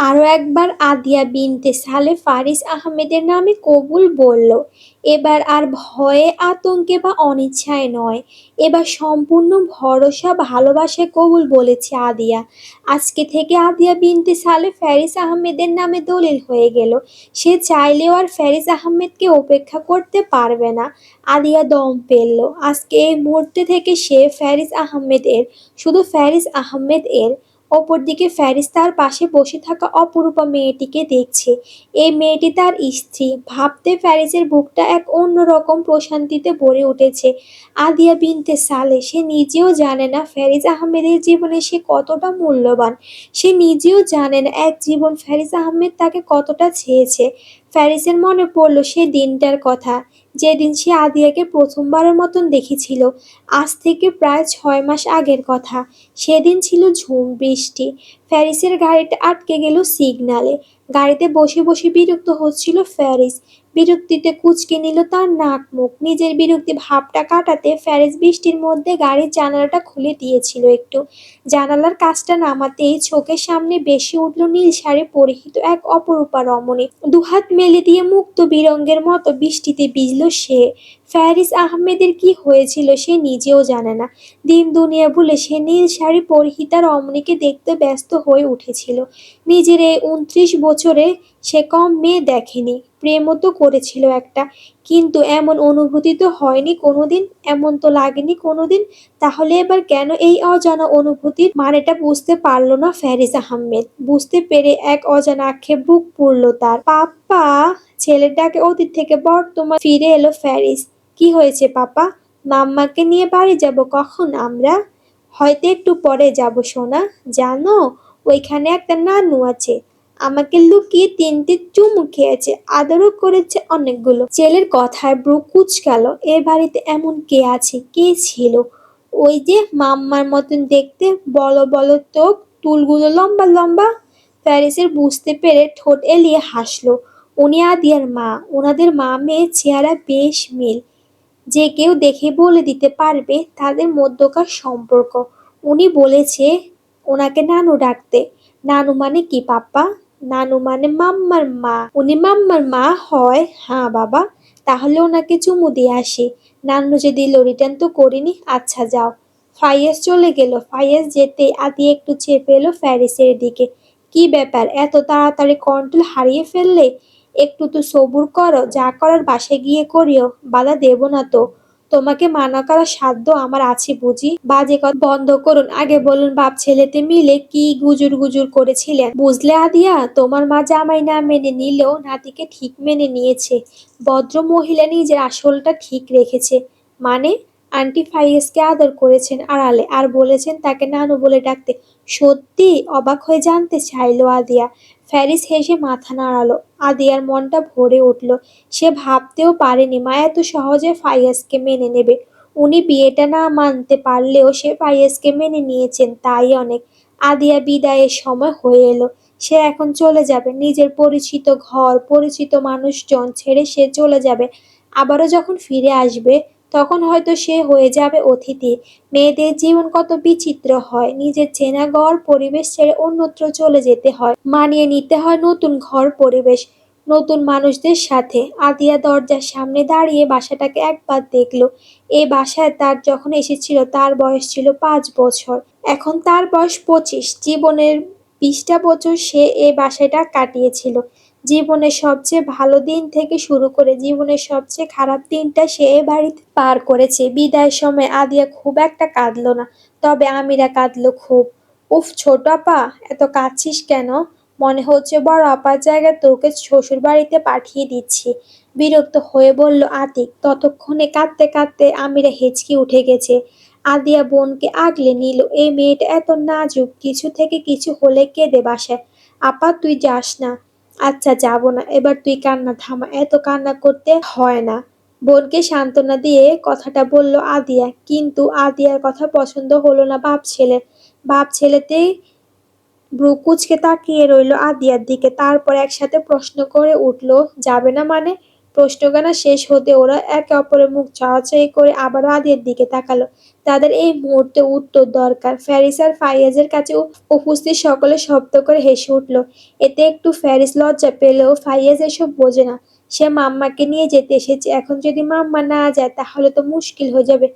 আরও একবার আদিয়া বিনতে সালে ফারিস আহমেদের নামে কবুল বলল। এবার আর ভয়ে আতঙ্কে বা অনিচ্ছায় নয়, এবার সম্পূর্ণ ভরসা ভালোবাসায় কবুল বলেছে আদিয়া। আজকে থেকে আদিয়া বিনতে সালে ফ্যারিস আহমেদের নামে দলিল হয়ে গেল। সে চাইলেও আর ফ্যারিস আহমেদকে উপেক্ষা করতে পারবে না। আদিয়া দম ফেলল। আজকে এই মুহূর্তে থেকে সে ফ্যারিস আহমেদ এর, শুধু ফ্যারিস আহমেদ এর। অপরদিকে ফ্যারিস তার পাশে বসে থাকা অপরূপা মেয়েটিকে দেখছে। এই মেয়েটি তার স্ত্রী। ভাবতে ফ্যারিসের বুকটা এক অন্যরকম প্রশান্তিতে ভরে উঠেছে। আদিয়া বিনতে সালে সে নিজেও জানে না ফ্যারিস আহমেদের জীবনে সে কতটা মূল্যবান। সে নিজেও জানে না এক জীবন ফ্যারিস আহমেদ তাকে কতটা চেয়েছে। ফ্যারিসের মনে পড়ল সে দিনটার কথা, যেদিন সে আদিয়াকে প্রথমবারের মতন দেখেছিল। আজ থেকে প্রায় 6 মাস আগের কথা। সেদিন ছিল ঝুম বৃষ্টি। ফ্যারিসের গাড়িটা আটকে গেল সিগনালে। গাড়িতে বসে বসে বিরক্ত হচ্ছিল ফ্যারিস। বিরক্তিতে কুঁচকে নিল তার নাক মুখ। নিজের বিরক্তি ভাবটা কাটাতে ফ্যারিস বৃষ্টির মধ্যে গাড়ির জানালাটা খুলে দিয়েছিল একটু। জানালার কাজটা নামাতেই চোখের সামনে ভেসে উঠল নীল শাড়ি পরিহিত এক অপরূপা রমণী। দুহাত মেলে দিয়ে মুক্ত বিরঙ্গের মতো বৃষ্টিতে ভিজল সে। ফ্যারিস আহমেদের কি হয়েছিল সে নিজেও জানে না। দিন দুনিয়া ভুলে সে নীল শাড়ি পরিহিতা রমণীকে দেখতে ব্যস্ত হয়ে উঠেছিল। নিজের এই 29 বছরে সে কম মেয়ে দেখেনি। প্রেমও তো করেছিল একটা, কিন্তু এমন অনুভূতি তো হয়নি কোনোদিন, এমন তো লাগেনি কোনোদিন। তাহলে এবার কেন এই অজানা অনুভূতির মানেটা বুঝতে পারল না ফ্যারিস আহমেদ। বুঝতে পেরে এক অজানা আক্ষেপ বুক পুড়ল তার। পাপ্পা! ছেলের ডাকে অতীত থেকে বর্তমান ফিরে এলো ফ্যারিস। কি হয়েছে পাপা? মাম্মাকে নিয়ে বাড়ি যাব কখন আমরা? হয়তো একটু পরে যাব সোনা। জানো, ওইখানে একটা নানু আছে। আমাকে লুকিয়ে 3টে চুমু খেয়েছে, আদরও করেছে অনেকগুলো। ছেলের কথায় ব্রু কুঁচকালো। এ বাড়িতে এমন কে আছে, কে ছিল? ওই যে মাম্মার মতন দেখতে, বলো বলো তো, চুলগুলো লম্বা লম্বা। ফ্যারিসের বুঝতে পেরে ঠোঁট এলিয়ে হাসলো। উনি আদিয়ার মা। ওনাদের মা মেয়ের চেহারা বেশ মিল। যে কেউ দেখে বলে দিতে পারবে তাদের মধ্যকার সম্পর্ক। উনি বলেছে ওনাকে নানু ডাকতে। নানু মানে কি পাপ্পা? নানু মানে মাম্মার মা। উনি মাম্মার মা হয়? হ্যাঁ বাবা। তাহলে ওনাকে চুমু দিয়ে আসি। নানু যে দিল, রিটার্ন তো করিনি। আচ্ছা যাও। ফাইয়াজ চলে গেল। ফাইয়াজ যেতে আদি একটু চেপে এলো ফ্যারিসের দিকে। কি ব্যাপার, এত তাড়াতাড়ি কন্ট্রোল হারিয়ে ফেললে? একটু তো সবুর করো, যা করার বাসায় গিয়ে করিও, বাধা দেব না তো। তোমাকে মানা করার সাধ্য আমার আছে বুঝি? বাজে কথা বন্ধ করুন। আগে বলুন বাপ ছেলেতে মিলে কি গুজুর গুজুর করেছিলেন? বুঝলে আদিয়া, তোমার মা জামাই না মেনে নিলেও নাতিকে ঠিক মেনে নিয়েছে। ভদ্র মহিলা নিজের আসলটা ঠিক রেখেছে। মানে? আন্টি ফাইয়েজকে আদর করেছেন আড়ালে, আর বলেছেন তাকে নানু বলে ডাকতে। সত্যি? অবাক হয়ে জানতে চাইলো আদিয়া। ফ্যারিস হেসে মাথা নাড়ালো। আদিয়ার মনটা ভরে উঠল। সে ভাবতেও পারেনি মা এত সহজে ফাইয়াজকে মেনে নেবে। উনি বিয়েটা না মানতে পারলেও সে ফাইয়াজকে মেনে নিয়েছেন, তাই অনেক। আদিয়া বিদায়ের সময় হয়ে এলো। সে এখন চলে যাবে। নিজের পরিচিত ঘর, পরিচিত মানুষজন ছেড়ে সে চলে যাবে। আবারও যখন ফিরে আসবে, তখন হয়তো সে হয়ে যাবে অতিথি। মেয়েদের জীবন কত বিচিত্র হয়। নিজের চেনা ঘর পরিবেশ ছেড়ে অন্যত্র চলে যেতে হয়। মানিয়ে নিতে হয় নতুন ঘর পরিবেশ, নতুন মানুষদের সাথে। আদিয়া দরজার সামনে দাঁড়িয়ে বাসাটাকে একবার দেখলো। এই বাসায় তার যখন এসেছিল তার বয়স ছিল 5 বছর। এখন তার বয়স 25। জীবনের 20টা বছর সে এই বাসাটা কাটিয়েছিল। জীবনের সবচেয়ে ভালো দিন থেকে শুরু করে জীবনের সবচেয়ে খারাপ দিনটা সে এ বাড়িতে পার করেছে। বিদায়ের সময় আদিয়া খুব একটা কাঁদলো না, তবে আমিরা কাঁদলো খুব। উফ ছোট আপা, এত কাঁদছিস কেন? মনে হচ্ছে বড় আপার জায়গায় তোকে শ্বশুর বাড়িতে পাঠিয়ে দিচ্ছি। বিরক্ত হয়ে বলল আতিক। ততক্ষণে কাঁদতে কাঁদতে আমিরা হেঁচকি উঠে গেছে। আদিয়া বোনকে আগলে নিল। এই মেয়েটা এত নাজুক, কিছু থেকে কিছু হলে কেঁদে বাসায়। আপা তুই যাস না। আচ্ছা যাব না। এবার তুই কান্না থামা, এত কান্না করতে হয় না। বোনকে সান্ত্বনা দিয়ে কথাটা বলল আদিয়া। কিন্তু আদিয়ার কথা পছন্দ হলো না বাপ ছেলের। বাপ ছেলেতেই ভ্রু কুঁচকে তাকিয়ে রইল আদিয়ার দিকে। তারপর একসাথে প্রশ্ন করে উঠল, যাবে না মানে? প্রশ্নগানা শেষ হতে ওরা একে অপরের মুখ চাওয়াচাই করে আবারও আদিয়ার দিকে তাকালো। তাদের এই মুহূর্তে উত্তর দরকার। ফ্যারিস আর ফাইয়াজের কাছে উপস্থিত সকলে শব্দ করে হেসে উঠল। এতে একটু ফ্যারিস লজ্জা পেলেও ফাইয়াজ এসব বোঝে না। সে মাম্মাকে নিয়ে যেতে এসেছে, এখন যদি মাম্মা না যায় তাহলে তো মুশকিল হয়ে যাবে।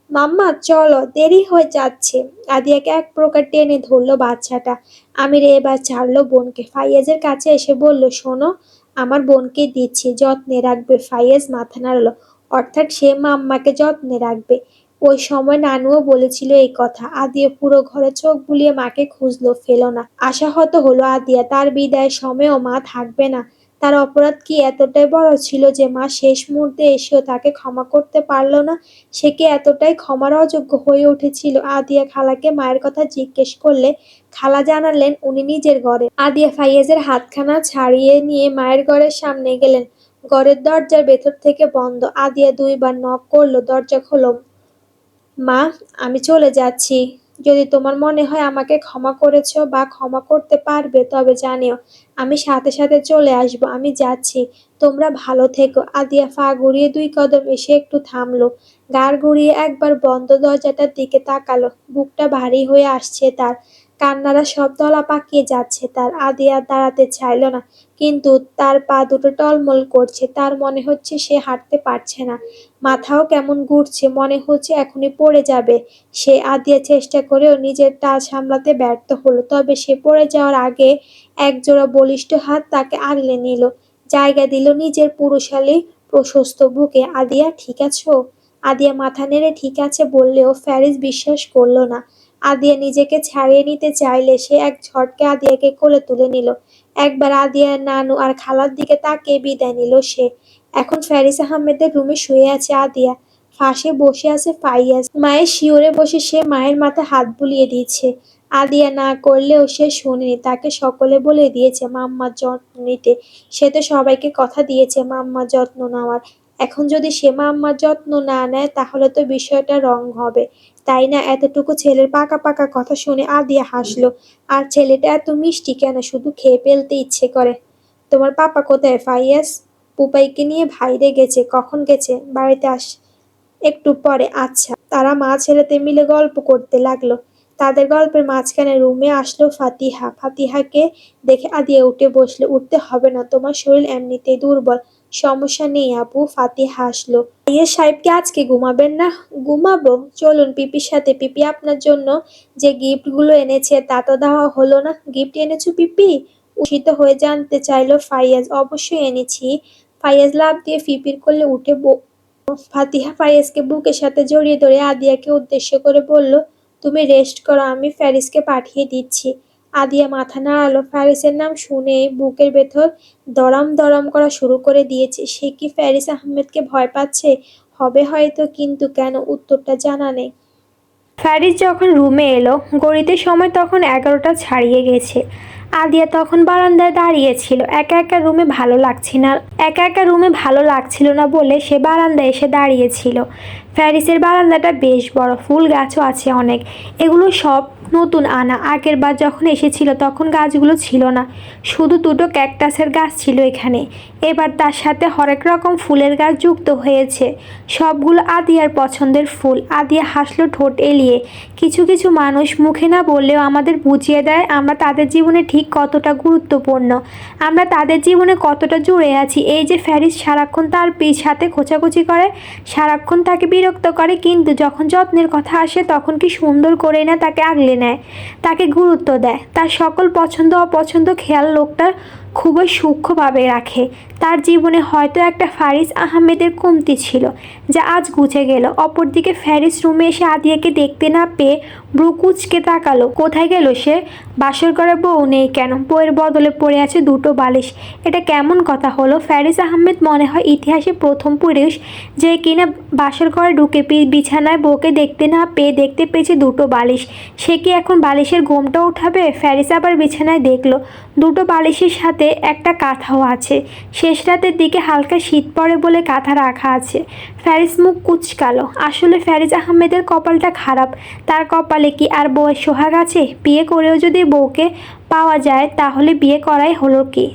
মাম্মা চলো, দেরি হয়ে যাচ্ছে। আদিয়াকে এক প্রকার টেনে ধরল বাচ্চাটা। আমির এবার ছাড়লো বোনকে, ফাইয়াজের কাছে এসে বলল, শোনো, আমার বোনকে দিচ্ছি, যত্নে রাখবে। ফাইয়াজ মাথা নাড়ল, অর্থাৎ সে মাম্মাকে যত্নে রাখবে। ওই সময় নানুও বলেছিল এই কথা। আদিয়া পুরো ঘরে চোখ বুলিয়ে মাকে খুঁজলো, ফেলো না। আশাহত হলো আদিয়া, তার বিদায়ের সময়ও মা থাকবে না। তার অপরাধ কি এতটাই বড় ছিল যে মা শেষ মুহূর্তে এসেও তাকে ক্ষমা করতে পারল না? সে কি এতটাই ক্ষমার অযোগ্য হয়ে উঠেছিল? আদিয়া খালাকে মায়ের কথা জিজ্ঞেস করলে খালা জানালেন উনি নিজের ঘরে। আদিয়া ফাইয়াজের হাতখানা ছাড়িয়ে নিয়ে মায়ের ঘরের সামনে গেলেন। ঘরের দরজার ভেতর থেকে বন্ধ। আদিয়া দুইবার নক করলো, দরজা খোলো। মা, আমি চলে যাচ্ছি। যদি তোমার মনে হয় আমাকে ক্ষমা করেছো বা ক্ষমা করতে পারবে তবে জানিও, আমি সাথে সাথে চলে আসব। আমি যাচ্ছি, তোমরা ভালো থেকো। আদিয়া পা ঘুরিয়ে 2 কদম এসে একটু থামলো। ঘাড় ঘুরিয়ে একবার বন্ধ দরজাটার দিকে তাকালো। বুকটা ভারী হয়ে আসছে তার। কান্নারা সব দলা পাকিয়ে যাচ্ছে তার। আদিয়া দাঁড়াতে চাইল না, কিন্তু তার পা দুটো টলমল করছে। তার মনে হচ্ছে সে হাঁটতে পারছে না। মাথাও কেমন ঘুরছে, মনে হচ্ছে এখনই পড়ে যাবে সে। আদিয়া চেষ্টা করেও নিজের টাল সামলাতে ব্যর্থ হলো। তবে সে পড়ে যাওয়ার আগে একজোড়া বলিষ্ঠ হাত তাকে আগলে নিল, জায়গা দিল নিজের পুরুষালী প্রশস্ত বুকে। আদিয়া, ঠিক আছো? আদিয়া মাথা নেড়ে ঠিক আছে বললেও ফ্যারিস বিশ্বাস করল না। আদিয়া নিজেকে ছাড়িয়ে নিতে চাইলে সে এক ঝটকে আদিয়াকে কোলে তুলে নিল। একবার আদিয়ার নানু আর খালার দিকে তাকিয়ে বিদায় নিল সে। এখন ফ্যারিস আহমেদের রুমে শুয়ে আছে আদিয়া। পাশে বসে আছে ফাইয়াজ। মায়ের শিয়রে বসে সে মায়ের মাথায় হাত বুলিয়ে দিচ্ছে। আদিয়া না করলেও সে শোনেনি। তাকে সকলে বলে দিয়েছে মাম্মার যত্ন নিতে। সে তো সবাইকে কথা দিয়েছে মাম্মার যত্ন নেওয়ার। এখন যদি সে মাম্মার যত্ন না নেয় তাহলে তো বিষয়টা রং হবে, তাই না? এতটুকু ছেলের পাকা পাকা কথা শুনে আদিয়া হাসলো। আর ছেলেটা এত মিষ্টি কেন, শুধু খেয়ে ফেলতে ইচ্ছে করে। তোমার পাপা কোথায় ফাইয়াজ? পুপাইকে নিয়ে বাইরে গেছে। কখন গেছে? বাড়িতে একটু পরে। আচ্ছা। তারা মা ছেলেতে মিলে গল্প করতে লাগলো। তাদের গল্পের মাঝখানে রুমে আসলো ফাতিহা। ফাতিহাকে দেখে আদিয়া উঠে বসলো। উঠতে হবে না, তোমার শরীর এমনিতেই দুর্বল। সমস্যা নেই আপু। ফাতিহা হাসলো। ভাইয়া সাহেব কি আজকে ঘুমাবেন না? ঘুমাবো, চলুন পিপির সাথে। পিপি আপনার জন্য যে গিফটগুলো এনেছে তা তো দেওয়া হলো না। গিফট এনেছো পিপি? উৎসাহিত হয়ে জানতে চাইলো ফাইয়াজ। অবশ্যই এনেছি। ফাইয়াজ লাফ দিয়ে পিপির কোলে উঠে ফাতিহা ফাইয়াজকে বুকের সাথে জড়িয়ে ধরে আদিয়াকে উদ্দেশ্য করে বলল, তুমি রেস্ট করো, আমি ফ্যারিসকে পাঠিয়ে দিচ্ছি। আদিয়া মাথা নাড়ালো। ফ্যারিসের নাম শুনেই বুকের ভেতর দড়াম দড়াম করা শুরু করে দিয়েছে। সে কি ফ্যারিস আহমেদকে ভয় পাচ্ছে? হবে হয়তো, কিন্তু কেন? উত্তরটা জানা নেই। ফ্যারিস যখন রুমে এলো ঘড়িতে সময় তখন 11টা ছাড়িয়ে গেছে। আদিয়া তখন বারান্দায় দাঁড়িয়েছিল। একা একা রুমে ভালো লাগছিল না বলে সে বারান্দায় এসে দাঁড়িয়েছিল। ফ্যারিসের বারান্দাটা বেশ বড়, ফুল গাছও আছে অনেক। এগুলো সব নতুন আনা। আগের বার যখন এসেছিল তখন গাছগুলো ছিল না, শুধু 2টো ক্যাকটাসের গাছ ছিল এখানে। এবার তার সাথে হরেক রকম ফুলের গাছ যুক্ত হয়েছে। সবগুলো আদিয়ার পছন্দের ফুল। আদিয়া হাসলো ঠোঁট এলিয়ে। কিছু কিছু মানুষ মুখে না বললেও আমাদের বুঝিয়ে দেয় আমরা তাদের জীবনে ঠিক কতটা গুরুত্বপূর্ণ, আমরা তাদের জীবনে কতটা জুড়ে আছি। এই যে ফ্যারিস সারাক্ষণ তার সাথে খোঁচাখুচি করে, সারাক্ষণ তাকে বিরক্ত করে, কিন্তু যখন যত্নের কথা আসে তখন কি সুন্দর করে না তাকে আগলে নেয়, তাকে গুরুত্ব দেয়, তার সকল পছন্দ অপছন্দ খেয়াল লোকটা খুবই সূক্ষ্মভাবে রাখে। তার জীবনে হয়তো একটা ফারিস আহমেদের কমতি ছিল, যা আজ ঘুচে গেল। অপরদিকে ফ্যারিস রুমে এসে আদিয়াকে দেখতে না পেয়ে ব্রু কুঁচকে তাকালো। কোথায় গেল সে? বাসর ঘরে বউ নেই কেন? বউয়ের বদলে পড়ে আছে 2টো বালিশ। এটা কেমন কথা হলো? ফ্যারিস আহমেদ মনে হয় ইতিহাসে প্রথম পুরুষ যে কিনা বাসর ঘরে ঢুকে বিছানায় বউকে দেখতে না পেয়ে দেখতে পেয়েছে 2টো বালিশ। সে কি এখন বালিশের ঘোমটা উঠাবে? ফ্যারিস আবার বিছানায় দেখলো 2টো বালিশের সাথে একটা কাঁথাও আছে। সে শেষ রাতের দিকে হালকা শীত পড়ে বলে কাঁথা রাখা আছে। ফ্যারিস মুখ কুঁচকালো। আসলে ফারিস আহমেদের কপালটা খারাপ। তার কপালে কি আর বউয়ের সোহাগ আছে? বিয়ে করেও যদি বউকে পাওয়া যায় তাহলে বিয়ে করাই হলো কি?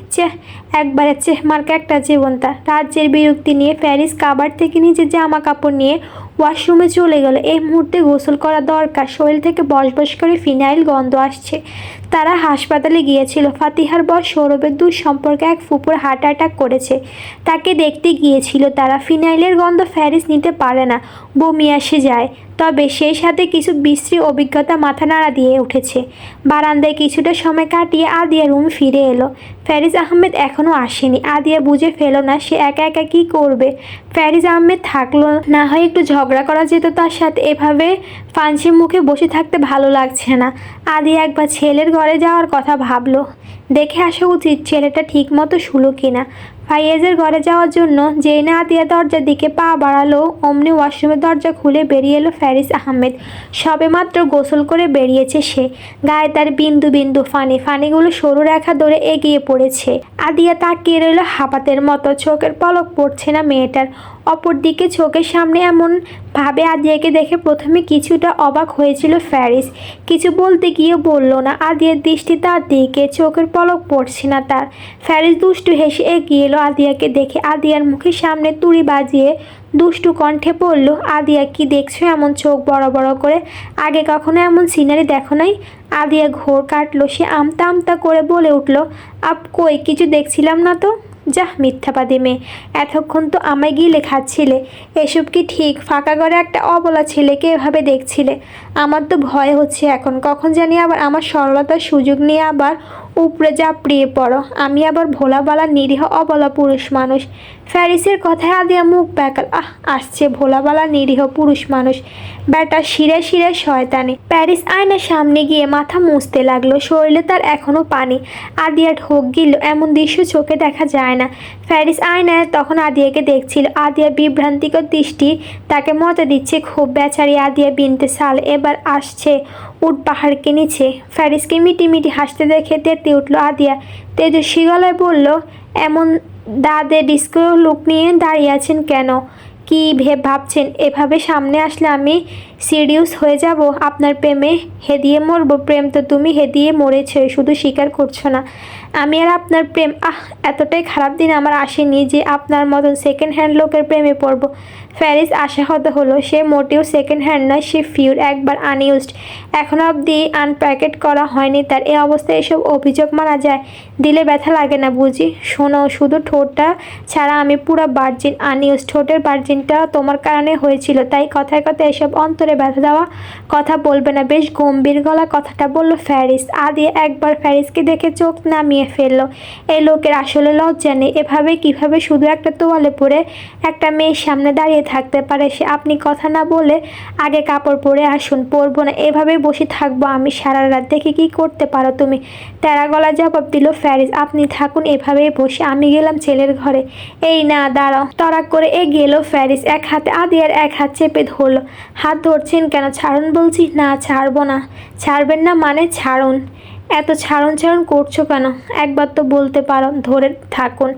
একবারে মার্কা একটা জীবন তার। রাজ্যের বিরক্তি নিয়ে ফ্যারিস কাবার থেকে নিজের জামা কাপড় নিয়ে ওয়াশরুমে চলে গেল। এই মুহূর্তে গোসল করা দরকার। শরীর থেকে বসবস করে ফিনাইল গন্ধ আসছে। তারা হাসপাতালে গিয়েছিল। ফাতিহার বর সৌরভের দূর সম্পর্কে এক ফুপুর হার্ট অ্যাটাক করেছে। তাকে দেখতে গিয়েছিল তারা। ফিনাইলের গন্ধ ফ্যারিস নিতে পারে না, বমি আসে যায়। তবে সেই সাথে কিছু বিশ্রী অভিজ্ঞতা মাথা নাড়া দিয়ে উঠেছে। বারান্দায় কিছুটা সময় কাটিয়ে আদিয়া রুম ফিরে এলো। ফ্যারিস আহমেদ এখনও আসেনি। আদিয়া বুঝে ফেল না সে একা একা কী করবে। ফ্যারিস আহমেদ থাকলো না হয় একটু ঝগড়া করা যেত তার সাথে। এভাবে ফাঁসির মুখে বসে থাকতে ভালো লাগছে না। আদিয়া একবার ছেলের ঘরে যাওয়ার কথা ভাবলো। দেখে আসা উচিত ছেলেটা ঠিক মতো শুলো কিনা। ফাইয়াজের ঘরে যাওয়ার জন্য যেই না আদিয়া দরজার দিকে পা বাড়ালো অমনি ওয়াশরুমের দরজা খুলে বেরিয়ে এলো ফ্যারিস আহমেদ। সবেমাত্র গোসল করে বেরিয়েছে সে। গায়ে তার বিন্দু বিন্দু ফানিগুলো সরু রেখা ধরে এগিয়ে পড়েছে। আদিয়া তাকিয়ে রইল হাপাতের মতো। চোখের পলক পড়ছে না মেয়েটার। অপরদিকে চোখের সামনে এমন ভাবে আদিয়াকে দেখে প্রথমে কিছুটা অবাক হয়েছিল ফ্যারিস। কিছু বলতে গিয়ে বলল না। আদিয়ার দৃষ্টি তার দিকে, চোখের পলক পড়ছে না তার। ফ্যারিস দুষ্টু হেসে এগিয়ে এলো আদিয়াকে দেখে। আদিয়ার মুখের সামনে তুড়ি বাজিয়ে দুষ্টু কণ্ঠে বলল, আদিয়া কি দেখছো এমন চোখ বড় বড় করে? আগে কখনো এমন সিনারি দেখো নাই? আদিয়া ঘোর কাটলো। সে আমতা আমতা করে বলে উঠল, কই কিছু দেখছিলাম না তো। যাহ মিথ্যাবাদী মেয়ে, এতক্ষণ তো আমায় গিলে খাচ্ছিলে। এসব কি ঠিক? ফাঁকা ঘরে একটা অবলা ছেলেকে এভাবে দেখছিলে? আমার তো ভয় হচ্ছে এখন, কখন জানি আবার আমার সরলতার সুযোগ নিয়ে আবার উপরে ঝাঁপিয়ে পড়ো। আমি আবার ভোলাবালা নিরীহ অবলা পুরুষ মানুষ। ফ্যারিসের কথায় আদিয়া মুখ ব্যাকাল। আসছে ভোলাবালা নিরীহ পুরুষ মানুষ, ব্যাটা শিরায় শিরায় শয়তানি। প্যারিস আয়নার সামনে গিয়ে মাথা মুছতে লাগলো। শরীরে তার এখনো পানি। আদিয়া ঢোক গিল। এমন দৃশ্য চোখে দেখা যায় না। ফ্যারিস আয়নায় তখন আদিয়াকে দেখছিল। আদিয়া বিভ্রান্তিকর দৃষ্টি তাকে মজা দিচ্ছে খুব। বেচারি আদিয়া বিনতে সাল এবার আসছে উট পাহাড়কে নিচে। ফ্যারিসকে মিটি হাসতে দেখে তেতে উঠল আদিয়া। তেজস্বী গলায় বলল, এমন দাদে ডিস্কো লুক নিয়ে দাঁড়িয়ে আছেন কেন? কি ভাবছেন? এভাবে সামনে আসলে আমি সিরিয়াস হয়ে যাব আপনার প্রেমে? হেদিয়ে মরবো? প্রেম তো তুমি হেদিয়ে মরেছ, শুধু স্বীকার করছো না। আমি আর আপনার প্রেম এতটাই খারাপ দিন আমার আসেনি যে আপনার মতন সেকেন্ড হ্যান্ড লোকের প্রেমে পড়ব। ফ্যারিস আশাহত হলো। সে মোটেও সেকেন্ড হ্যান্ড নয়, সে ফিউর, একবার আনইউজড। এখনও অবধি আনপ্যাকেট করা হয়নি তার। এ অবস্থায় এসব অভিযোগ মানা যায়? দিলে ব্যথা লাগে না বুঝি? শোনো, শুধু ঠোঁটটা ছাড়া আমি পুরো ভার্জিন, আনইউজড। ঠোঁটের ভার্জিনটা তোমার কারণে হয়েছিল, তাই কথায় কথায় এসব অন্তরে ব্যথা দেওয়া কথা বলবে না। বেশ গম্ভীর গলা কথাটা বলল ফ্যারিস। আদিয়া একবার ফ্যারিসকে দেখে চোখ নামিয়ে ফেললো। এই লোকের আসলে লজ্জা নেই। এভাবে কিভাবে শুধু একটা তোয়ালে পরে একটা মেয়ের সামনে দাঁড়িয়ে থাকতে পারে সে? আপনি কথা না বলে আগে কাপড় পরে আসুন। পরবো না, এভাবে বসে থাকবো আমি সারা রাত। দেখে কি করতে পারো তুমি? তেরা গলা জবাব দিল ফ্যারিস। আপনি থাকুন এভাবেই বসে, আমি গেলাম ছেলের ঘরে। এই না, দাঁড়াও। তড়াক করে এগিয়ে এলো ফ্যারিস। এক হাতে আদিয়ার এক হাত চেপে ধরলো। হাত ধরছেন কেন? ছাড়ুন বলছি। না, ছাড়বো না। ছাড়বেন না মানে? ছাড়ুন। এত ছাড়ুন ছাড়ুন করছো কেন? একবার তো বলতে পারো ধরে থাকুন।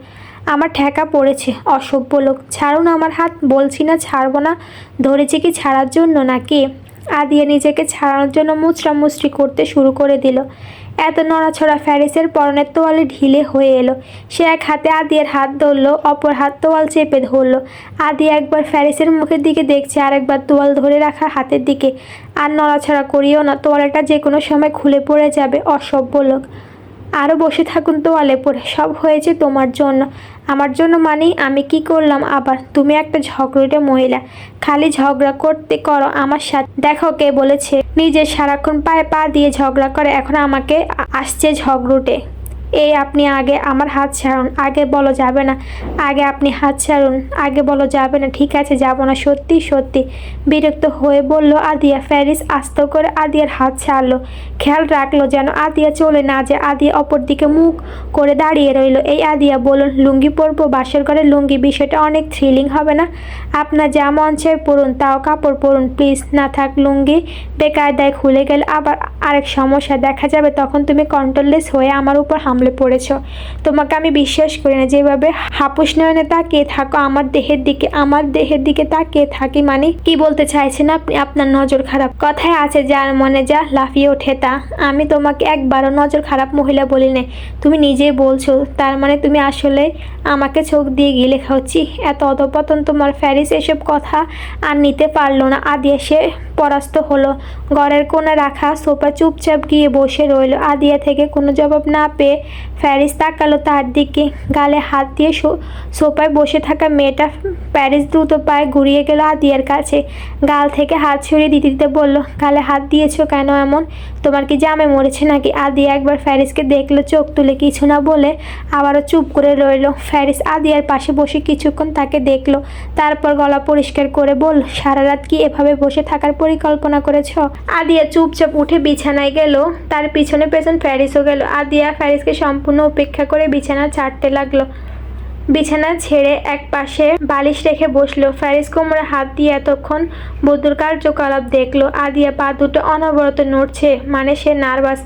আমার ঠেকা পড়েছে, অসভ্য লোক। ছাড়ুন আমার হাত। বলছি না ছাড়বো না। ধরেছি কি ছাড়ার জন্য নাকি? আদিয়া নিজেকে ছাড়ানোর জন্য মুচড়ামুচড়ি করতে শুরু করে দিল। এত নড়াছড়া ফ্যারিসের পরনের তোয়ালে ঢিলে হয়ে এলো। সে এক হাতে আদিয়ার হাত ধরল, অপর হাত তোয়াল চেপে ধরল। আদিয়া একবার ফ্যারিসের মুখের দিকে দেখছে, আর একবার তোয়াল ধরে রাখা হাতের দিকে। আর নড়াছড়া করিও না, তোয়ালেটা যে কোনো সময় খুলে পড়ে যাবে, অসভ্য লোক। আরও বসে থাকুন তোয়ালে পড়ে। সব হয়েছে তোমার জন্য। আমার জন্য মানেই আমি কি করলাম আবার? তুমি একটা ঝগড়ুটে মহিলা, খালি ঝগড়া করতে করো আমার সাথে। দেখো কে বলেছে নিজের সারাক্ষণ পায়ে পা দিয়ে ঝগড়া করে, এখন আমাকে আসছে ঝগড়ুটে। এই আপনি আগে আমার হাত ছাড়ুন। আগে বলো যাবে না। আগে আপনি হাত ছাড়ুন। আগে বলো যাবে না। ঠিক আছে, যাব না, সত্যি সত্যি। বিরক্ত হয়ে বলল আদিয়া। ফ্যারিস আস্ত করে আদিয়ার হাত ছাড়লো। খেয়াল রাখলো যেন আদিয়া চলে না যায়। আদিয়া অপর দিকে মুখ করে দাঁড়িয়ে রইল। এই আদিয়া বলুন, লুঙ্গি পরবো? বাসর ঘরে লুঙ্গি? বিষয়টা অনেক থ্রিলিং হবে না? আপনার যা মন চায় পরুন, তাও কাপড় পরুন প্লিজ। না থাক লুঙ্গি বেকায়দায় খুলে গেলে আবার আরেক সমস্যা দেখা যাবে। তখন তুমি কন্ট্রোললেস হয়ে আমার উপর হামলা সামলে পড়েছ। তোমাকে আমি বিশ্বাস করি না। যেভাবে হাপুস নয়নে তাকিয়ে থাকো আমার দেহের দিকে তাকিয়ে থাকি, মানে কি বলতে চাইছেন আপনি? আপনার নজর খারাপ। কথায় আছে যার মনে যা লাফিয়ে ওঠে তা। আমি তোমাকে একবারও নজর খারাপ মহিলা বলি নাই। তুমি নিজেই বলছো, তার মানে তুমি আসলে আমাকে চোখ দিয়ে গিলে খাচ্ছি। এত অধপতন তোমার। ফ্যারিস এসব কথা আর নিতে পারলো না। আদিয়া সে পরাস্ত হলো। ঘরের কোণে রাখা সোফা চুপচাপ গিয়ে বসে রইল। আদিয়া থেকে কোনো জবাব না পেয়ে ফ্যারিস তাকালো তার দিকে। গালে হাত দিয়ে সোফায় বসে থাকা মেয়েটা। ফ্যারিস দ্রুত পায়ে ঘুরিয়ে গেল আদিয়ার কাছে। গাল থেকে হাত সরিয়ে দিতে দিতে বলল, গালে হাত দিয়েছো কেন এমন? তোমার কি জামে মরেছে নাকি? আদিয়া একবার ফ্যারিসকে দেখলো, চোখ তুলে কিছু না বলে আবারও চুপ করে রইল। ফ্যারিস আদিয়ার পাশে বসে কিছুক্ষণ তাকে দেখলো, তারপর গলা পরিষ্কার করে বলল, সারা রাত কি এভাবে বসে থাকার পরিকল্পনা করেছ? আদিয়া চুপচাপ উঠে বিছানায় গেল। তার পিছনে পেছন ফ্যারিসও গেল। আদিয়া ফ্যারিসকে সম্পূর্ণ উপেক্ষা করে বিছানা ছাড়তে লাগলো। বিছানা ছেড়ে এক পাশে বালিশ রেখে বসলো। ফ্যারিস কোমরে হাত দিয়ে এতক্ষণ বধূর কার্যকলাপ দেখলো। আদিয়া পা দুটো অনবরত নড়ছে, মানে সে নার্ভাস।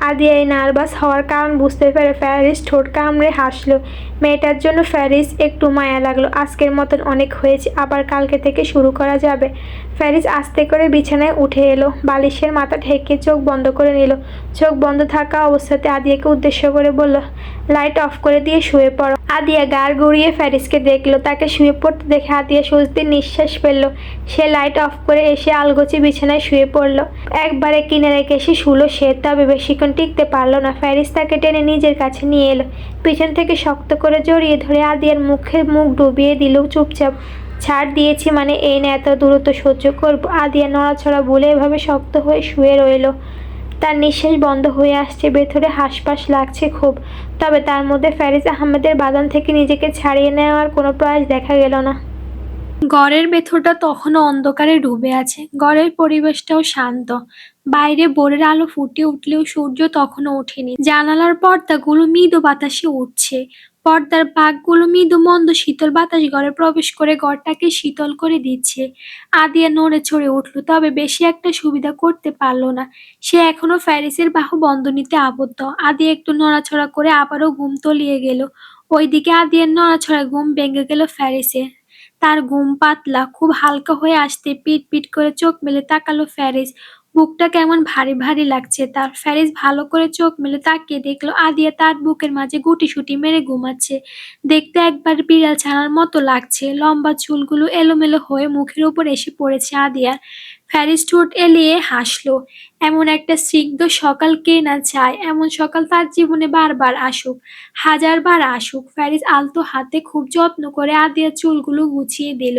আদিয়া এই নার্ভাস হওয়ার কারণ বুঝতে পেরে ফ্যারিস ঠোঁট কামড়ে হাসলো। মেয়েটার জন্য ফ্যারিস একটু মায়া লাগলো। আজকের মতন অনেক হয়েছে, আবার কালকে থেকে শুরু করা যাবে। ফ্যারিস আস্তে করে বিছানায় উঠে এলো। বালিশের মাথা ঢেকে চোখ বন্ধ করে নিল। চোখ বন্ধ থাকা অবস্থাতে আদিয়াকে উদ্দেশ্য করে বলল, লাইট অফ করে দিয়ে শুয়ে পড়ো। আদিয়া গাড় গড়িয়ে ফ্যারিসকে দেখলো। তাকে শুয়ে পড়তে দেখে আদিয়া স্বস্তির নিঃশ্বাস ফেলল। সে লাইট অফ করে এসে আলগোছে বিছানায় শুয়ে পড়ল। একবারে কিনারে এসে শুলো সে, তবে বেশিক্ষণ টিকতে পারল না। ফ্যারিস তাকে টেনে নিজের কাছে নিয়ে এলো। পিছন থেকে শক্ত করে জড়িয়ে ধরে আদিয়ার মুখে মুখ ডুবিয়ে দিল চুপচাপ। ছাড় দিয়েছি মানে এই না এত দূরত্ব সহ্য করব? আদিয়া নড়াছড়া বলে এভাবে শক্ত হয়ে শুয়ে রইল। তার নিঃশ্বাস বন্ধ হয়ে আসছে, ভেতরে হাঁসফাঁস লাগছে খুব। তবে তার মধ্যে ফ্যারিস আহমেদের বাঁধন থেকে নিজেকে ছাড়িয়ে নেওয়ার কোনো প্রয়াস দেখা গেল না। ঘরের ভেতরটা তখনও অন্ধকারে ডুবে আছে। ঘরের পরিবেশটাও শান্ত। বাইরে ভোরের আলো ফুটে উঠলেও সূর্য তখনও ওঠেনি। জানালার পর্দাগুলো মৃদু বাতাসে উঠছে। পর্দার পাকগুলো মৃদু মন্দ শীতল বাতাস ঘরে প্রবেশ করে ঘরটাকে শীতল করে দিচ্ছে। আদিয়া নড়ে চড়ে উঠল, তবে বেশি একটা সুবিধা করতে পারল না। সে এখনো ফ্যারিসের বাহু বন্ধনীতে আবদ্ধ। আদিয়া একটু নড়াচড়া করে আবারও ঘুম তলিয়ে গেল। ওইদিকে আদিয়ার নড়াচড়ায় ঘুম ভেঙে গেল ফ্যারিসের। তার ঘুম পাতলা, খুব হালকা হয়ে আসতে পিট পিট করে চোখ মেলে তাকালো ফ্যারিস। বুকটা কেমন ভারী ভারী লাগছে তার। ফ্যারিস ভালো করে চোখ মেলে তাকিয়ে দেখলো আদিয়া তার বুকের মাঝে গুটিসুটি মেরে ঘুমাচ্ছে। দেখতে একবার বিড়াল ছানার মতো লাগছে। লম্বা চুলগুলো এলোমেলো হয়ে মুখের উপর এসে পড়েছে আদিয়ার। ফ্যারিস ঠোঁট এলিয়ে হাসলো। এমন একটা স্নিগ্ধ সকাল কে না চায়? এমন সকাল তার জীবনে বারবার আসুক, হাজারবার আসুক। ফ্যারিস আলতো হাতে খুব যত্ন করে আদিয়ার চুলগুলো গুছিয়ে দিল।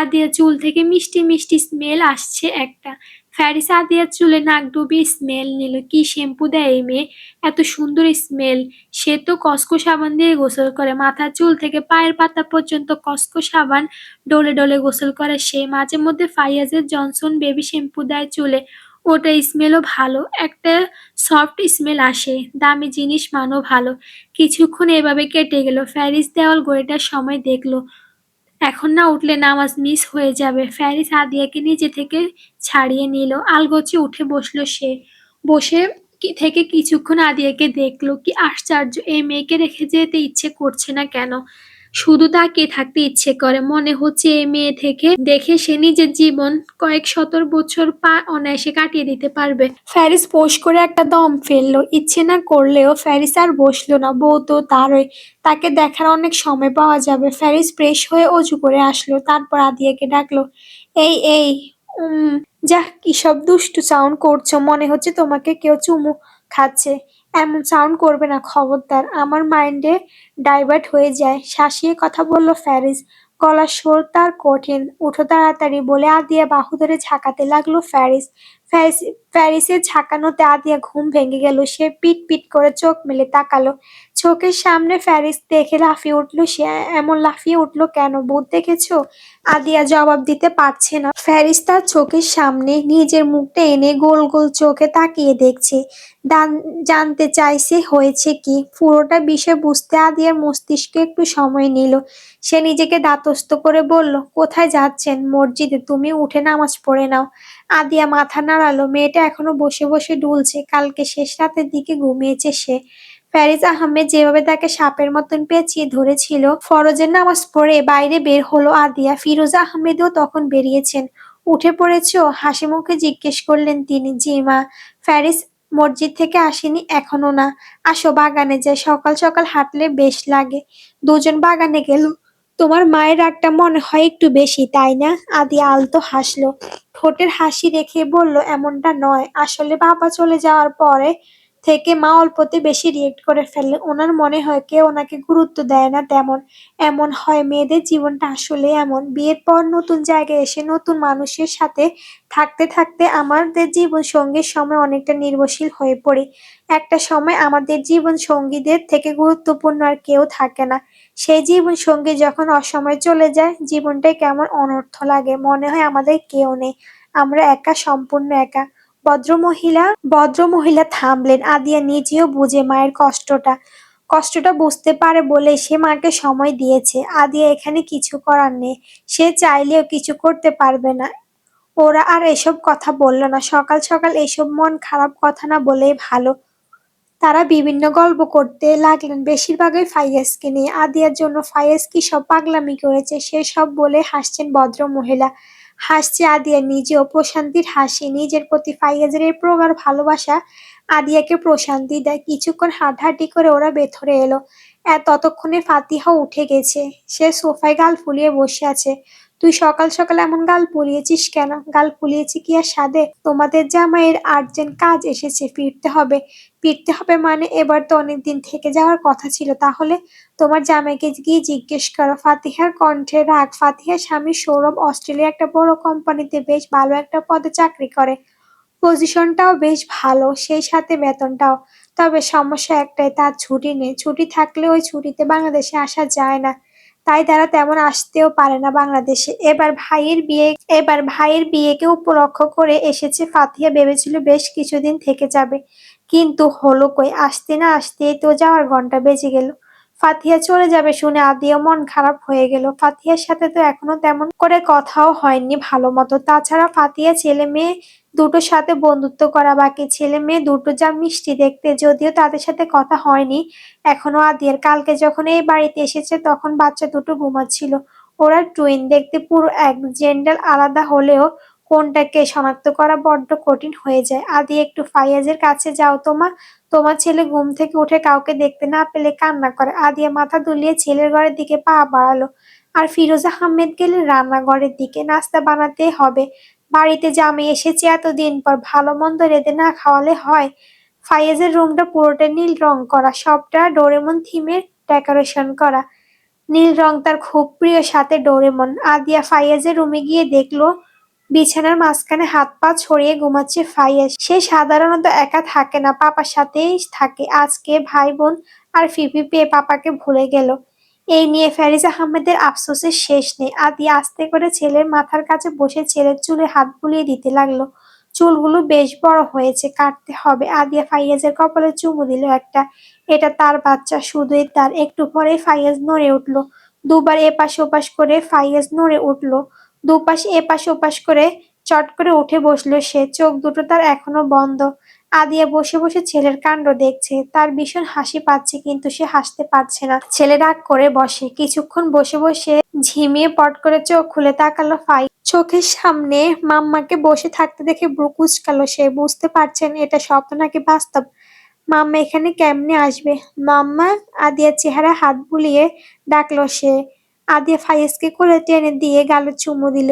আদিয়ার চুল থেকে মিষ্টি মিষ্টি স্মেল আসছে একটা। ফ্যারিস আদিয়ার চুলে নাক ডুবিয়ে স্মেল নিল। কি শ্যাম্পু দেয় এই মেয়ে, এত সুন্দর স্মেল! সে তো কসকো সাবান দিয়ে গোসল করে। মাথার চুল থেকে পায়ের পাতা পর্যন্ত কসকো সাবান ডলে ডলে গোসল করে সে। মাঝে মধ্যে ফাইয়াজের জনসন বেবি শ্যাম্পু দেয় চুলে। ওটা স্মেলও ভালো, একটা সফট স্মেল আসে। দামি জিনিস মানও ভালো। কিছুক্ষণ এভাবে কেটে গেল। ফ্যারিস দেওয়াল ঘড়িটার সময় দেখলো। এখন না উঠলে নামাজ মিস হয়ে যাবে। ফ্যারিস আদিয়াকে নিজে থেকে ছাড়িয়ে নিল। আলগোছে উঠে বসলো সে। বসে থেকে কিছুক্ষণ আদিয়াকে দেখলো। কি আশ্চর্য, এই মেয়েকে রেখে যেতে ইচ্ছে করছে না কেন? শুধু তাকিয়ে থাকতে ইচ্ছে করে। মনে হচ্ছে এই মেয়ে থেকে দেখে সে নিজের জীবন কয়েক শত বছর অনায়াসে কাটিয়ে দিতে পারবে। ফ্যারিস ফোঁস করে একটা দম ফেললো। ইচ্ছে না করলেও ফ্যারিস আর বসলো না। বউ তো তারই, তাকে দেখার অনেক সময় পাওয়া যাবে। ফ্যারিস ফ্রেশ হয়ে অজু করে আসলো। তারপর আদিয়াকে ডাকলো, এই এই উম যাহ, কি সব দুষ্টু সাউন্ড করছো? মনে হচ্ছে তোমাকে কেউ চুমু খাচ্ছে। এমন সাউন্ড করবে না খবরদার, আমার মাইন্ডে ডাইভার্ট হয়ে যায়। শাসিয়ে কথা বলল ফ্যারিস। গলার স্বর তার কঠিন। উঠো তাড়াতাড়ি বলে আদিয়া বাহু ধরে ঝাঁকাতে লাগলো ফ্যারিস। ফ্যারিস ফ্যারিসের ঝাঁকানোতে আদিয়া ঘুম ভেঙে গেল। সে পিট পিট করে চোখ মেলে তাকালো। চোখের সামনে ফ্যারিস দেখে লাফিয়ে উঠলো সে। এমন লাফিয়ে উঠলো কেন? ভূত দেখেছো? আদিয়া জবাব দিতে পারছে না। ফ্যারিস তার চোখের সামনে নিজের মুখটা এনে গোল গোল চোখে তাকিয়ে দেখছে। জানতে চাইছে হয়েছে কি। পুরোটা বিষয় বুঝতে আদিয়ার মস্তিষ্কে একটু সময় নিল। সে নিজেকে ধাতস্থ করে বলল, কোথায় যাচ্ছেন? মসজিদে। তুমি উঠে নামাজ পড়ে নাও। আদিয়া মাথা নাড়ালো। মেয়েটা এখনো বসে বসে ডুলছে। কালকে শেষ রাতের দিকে ঘুমিয়েছে সে। ফারিস আহমেদ যেভাবে তাকে সাপের মতন পেঁচিয়ে ধরেছিল। ফরজের নামাজ পড়ে বাইরে বের হলো আদিয়া। ফিরোজা আহমেদও তখন বেরিয়েছেন। উঠে পড়েছো? হাসি মুখে জিজ্ঞেস করলেন তিনি। জি মা। ফারিস মসজিদ থেকে আসেনি? এখনো না। আসো বাগানে যাই, সকাল সকাল হাঁটলে বেশ লাগে। দুজন বাগানে গেল। তোমার মায়ের রাগটা মনে হয় একটু বেশি, তাই না? আদিয়া আলতো হাসলো। ঠোঁটের হাসি রেখে বলল, এমনটা নয়, আসলে বাবা চলে যাওয়ার পরে থেকে মা অল্পতে বেশি রিয়েক্ট করে ফেলে। ওনার মনে হয় কেউ ওনাকে গুরুত্ব দেয় না তেমন। এমন হয়, মেয়েদের জীবনটা আসলে এমন। বিয়ের পর নতুন জায়গায় এসে নতুন মানুষের সাথে থাকতে থাকতে আমাদের জীবন সঙ্গীর সময় অনেকটা নির্ভরশীল হয়ে পড়ি। একটা সময় আমাদের জীবন সঙ্গীদের থেকে গুরুত্বপূর্ণ আর কেউ থাকে না। সেই জীবন সঙ্গী যখন অসময়ে চলে যায়, জীবনটাই কেমন অনর্থ লাগে, মনে হয় আমাদের কেউ নেই, আমরা একা, সম্পূর্ণ একা। ভদ্রমহিলা থামলেন। আদিয়া নিজেও বুঝে মায়ের কষ্টটা। কষ্টটা বুঝতে পারে বলেই সে মাকে সময় দিয়েছে। আদিয়া এখানে কিছু করার নেই। সে চাইলেও কিছু করতে পারবে না। ওরা আর এসব কথা বলল না। সকাল সকাল এসব মন খারাপ কথা না বলেই ভালো। তারা বিভিন্ন গল্প করতে লাগলেন, বেশিরভাগই ফাইয়াজকে নিয়ে। আদিয়ার জন্য ফাইয়াজ কি সব পাগলামি করেছে সে সব বলে হাসছেন ভদ্রমহিলা। হাসছে আদিয়া নিজেও, প্রশান্তির হাসি। নিজের প্রতি ফাইয়াজের এই প্রগাঢ় ভালোবাসা আদিয়াকে প্রশান্তি দেয়। কিছুক্ষণ হাঁটাহাঁটি করে ওরা ভেতরে এলো। ততক্ষণে ফাতিহা উঠে গেছে। সে সোফায় গাল ফুলিয়ে বসে আছে। তুই সকাল সকাল এমন গাল ফুলিয়েছিস কেন? গাল ফুলিয়েছি কি আর সাধে? তোমাদের জামাইয়ের আর্জেন্ট কাজ এসেছে, ফিরতে হবে। ফিরতে হবে মানে? এবার তো অনেকদিন থেকে যাওয়ার কথা ছিল। তাহলে তোমার জামাইকে গিয়ে জিজ্ঞেস করো। ফাতিহার কণ্ঠে রাগ। ফাতিহার স্বামী সৌরভ অস্ট্রেলিয়ার একটা বড় কোম্পানিতে বেশ ভালো একটা পদে চাকরি করে। পজিশনটাও বেশ ভালো, সেই সাথে বেতনটাও। তবে সমস্যা একটাই, তার ছুটি নেই। ছুটি থাকলে ওই ছুটিতে বাংলাদেশে আসা যায় না। তাই তারা তেমন আসতেও পারে না বাংলাদেশে। এবার ভাইয়ের বিয়েকে উপলক্ষ করে এসেছে ফাতিহা। ভেবেছিল বেশ কিছুদিন থেকে যাবে, কিন্তু হলো কই। আসতে না আসতেই তো যাওয়ার ঘন্টা বেজে গেল। ফাতিহা চলে যাবে শুনে আদিও মন খারাপ হয়ে গেল। ফাতিহার সাথে তো এখনো তেমন করে কথাও হয়নি ভালো মতো। তাছাড়া ফাতিহা ছেলে মেয়ে দুটোর সাথে বন্ধুত্ব করা বাকি। ছেলে মেয়ে দুটো যা মিষ্টি দেখতে, যদিও তাদের সাথে কথা হয়নি এখনো আদিয়ার। কালকে যখন এই বাড়িতে এসেছে তখন বাচ্চা দুটো ঘুমাচ্ছিল। ওরা টুইন, দেখতে পুরো এক। জেন্ডার আলাদা হলেও কোনটাকে শনাক্ত করা বড্ড কঠিন হয়ে যায়। আদি, একটু ফাইয়াজের কাছে যাও তো মা। তোমার ছেলে ঘুম থেকে উঠে কাউকে দেখতে না পেলে কান্না করে। আদিয়া মাথা দুলিয়ে ছেলের ঘরের দিকে পা বাড়ালো। আর ফিরোজ আহমেদ গেলেন রান্নাঘরের দিকে। নাস্তা বানাতে হবে। বাড়িতে জামাই এসেছে এতদিন পর, ভালো মন্দ রেঁধে না খাওয়ালে হয়? ফাইয়াজের রুমটা পুরোটা নীল রং করা, সবটা ডোরেমন থিমের ডেকোরেশন করা। নীল রং তার খুব প্রিয়, সাথে ডোরেমন। আদিয়া ফাইয়াজের রুমে গিয়ে দেখলো বিছানার মাঝখানে হাত পা ছড়িয়ে ঘুমাচ্ছে ফাইয়াজ। সে সাধারণত একা থাকে না, পাপার সাথেই থাকে। আজকে ভাই বোন আর ফিফি পেয়ে পাপাকে ভুলে গেল। এই নিয়ে ফারিস আহমেদের আফসোসের শেষ নেই। আদিয়া আস্তে করে ছেলের মাথার কাছে বসে ছেলের চুলে হাত বুলিয়ে দিতে লাগলো। চুলগুলো বেশ বড় হয়েছে, কাটতে হবে। আদিয়া ফাইয়াজের কপালে চুমু দিল একটা। এটা তার বাচ্চা, শুধুই তার। একটু পরেই ফাইয়াজ নড়ে উঠল। দুবার এপাশ ওপাশ করে ফাইয়াজ নড়ে উঠল। দুপাশ এপাশ ওপাশ করে চট করে উঠে বসলো সে। চোখ দুটো তার এখনো বন্ধ। আদিয়া বসে বসে ছেলের কাণ্ড দেখছে। তার ভীষণ হাসি পাচ্ছে, কিন্তু সে হাসতে পারছে না। ছেলে রাগ করে বসে। কিছুক্ষণ বসে বসে ঝিমিয়ে পট করে চোখ খুলে তাকালো ফাই। চোখের সামনে মাম্মাকে বসে থাকতে দেখে ভ্রু কুঁচকালো সে। বুঝতে পারছেন এটা স্বপ্ন নাকি বাস্তব। মাম্মা এখানে কেমনে আসবে? মাম্মা! আদিয়ার চেহারা হাত বুলিয়ে ডাকলো সে। আদিয়া ফাইয়াজকে কোলে টেনে দিয়ে গালে চুমু দিল।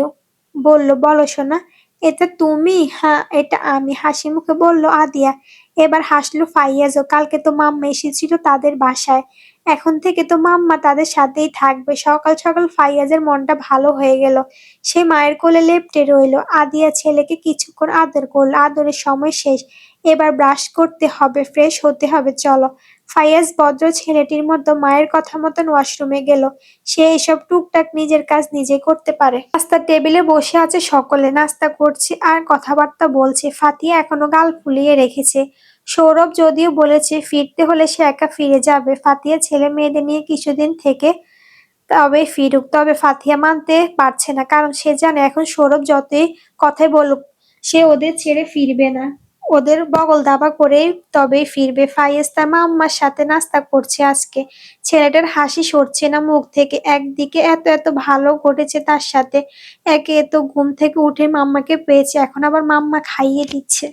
বলল, বলো সোনা। এটা তুমি? হ্যাঁ, এটা আমি, হাসি মুখে বলল আদিয়া। এবার হাসলো ফাইয়াজও। কালকে তো মাম্মা এসেছিল তাদের বাসায়। এখন থেকে তো মাম্মা তাদের সাথেই থাকবে। সকাল সকাল ফাইয়াজের মনটা ভালো হয়ে গেল। সে মায়ের কোলে লেপ্টে রইল। আদিয়া ছেলেকে কিছুক্ষণ আদর করলো। আদরের সময় শেষ। এবার ব্রাশ করতে হবে, ফ্রেশ হতে হবে, চলো। ফাইয়াজ ভদ্র ছেলেটির মতো মায়ের কথা মতন ওয়াশরুমে গেল। সে এসব টুকটাক নিজের কাজ নিজে করতে পারে। নাস্তার টেবিলে বসে আছে সকলে, নাস্তা করছে আর কথাবার্তা বলছে। ফাতিহা এখনো গাল ফুলিয়ে রেখেছে। সৌরভ যদিও বলেছে ফিরতে হলে সে একা ফিরে যাবে। ফাতিহা ছেলে মেয়েদের নিয়ে কিছুদিন থেকে তবে ফিরুক। তবে ফাতিহা মানতে পারছে না, কারণ সে জানে এখন সৌরভ যতই কথাই বলুক সে ওদের ছেড়ে ফিরবে না। ওদের বগল দাবা করেই তবেই ফিরবে। ফাইয়েজ তার মাম্মার সাথে নাস্তা করছে আজকে। ছেলেটার হাসি সরছে না মুখ থেকে। একদিকে এত এত ভালো ঘটেছে তার সাথে, একে তো ঘুম থেকে উঠে মাম্মাকে পেয়েছে, এখন আবার মাম্মা খাইয়ে দিচ্ছে।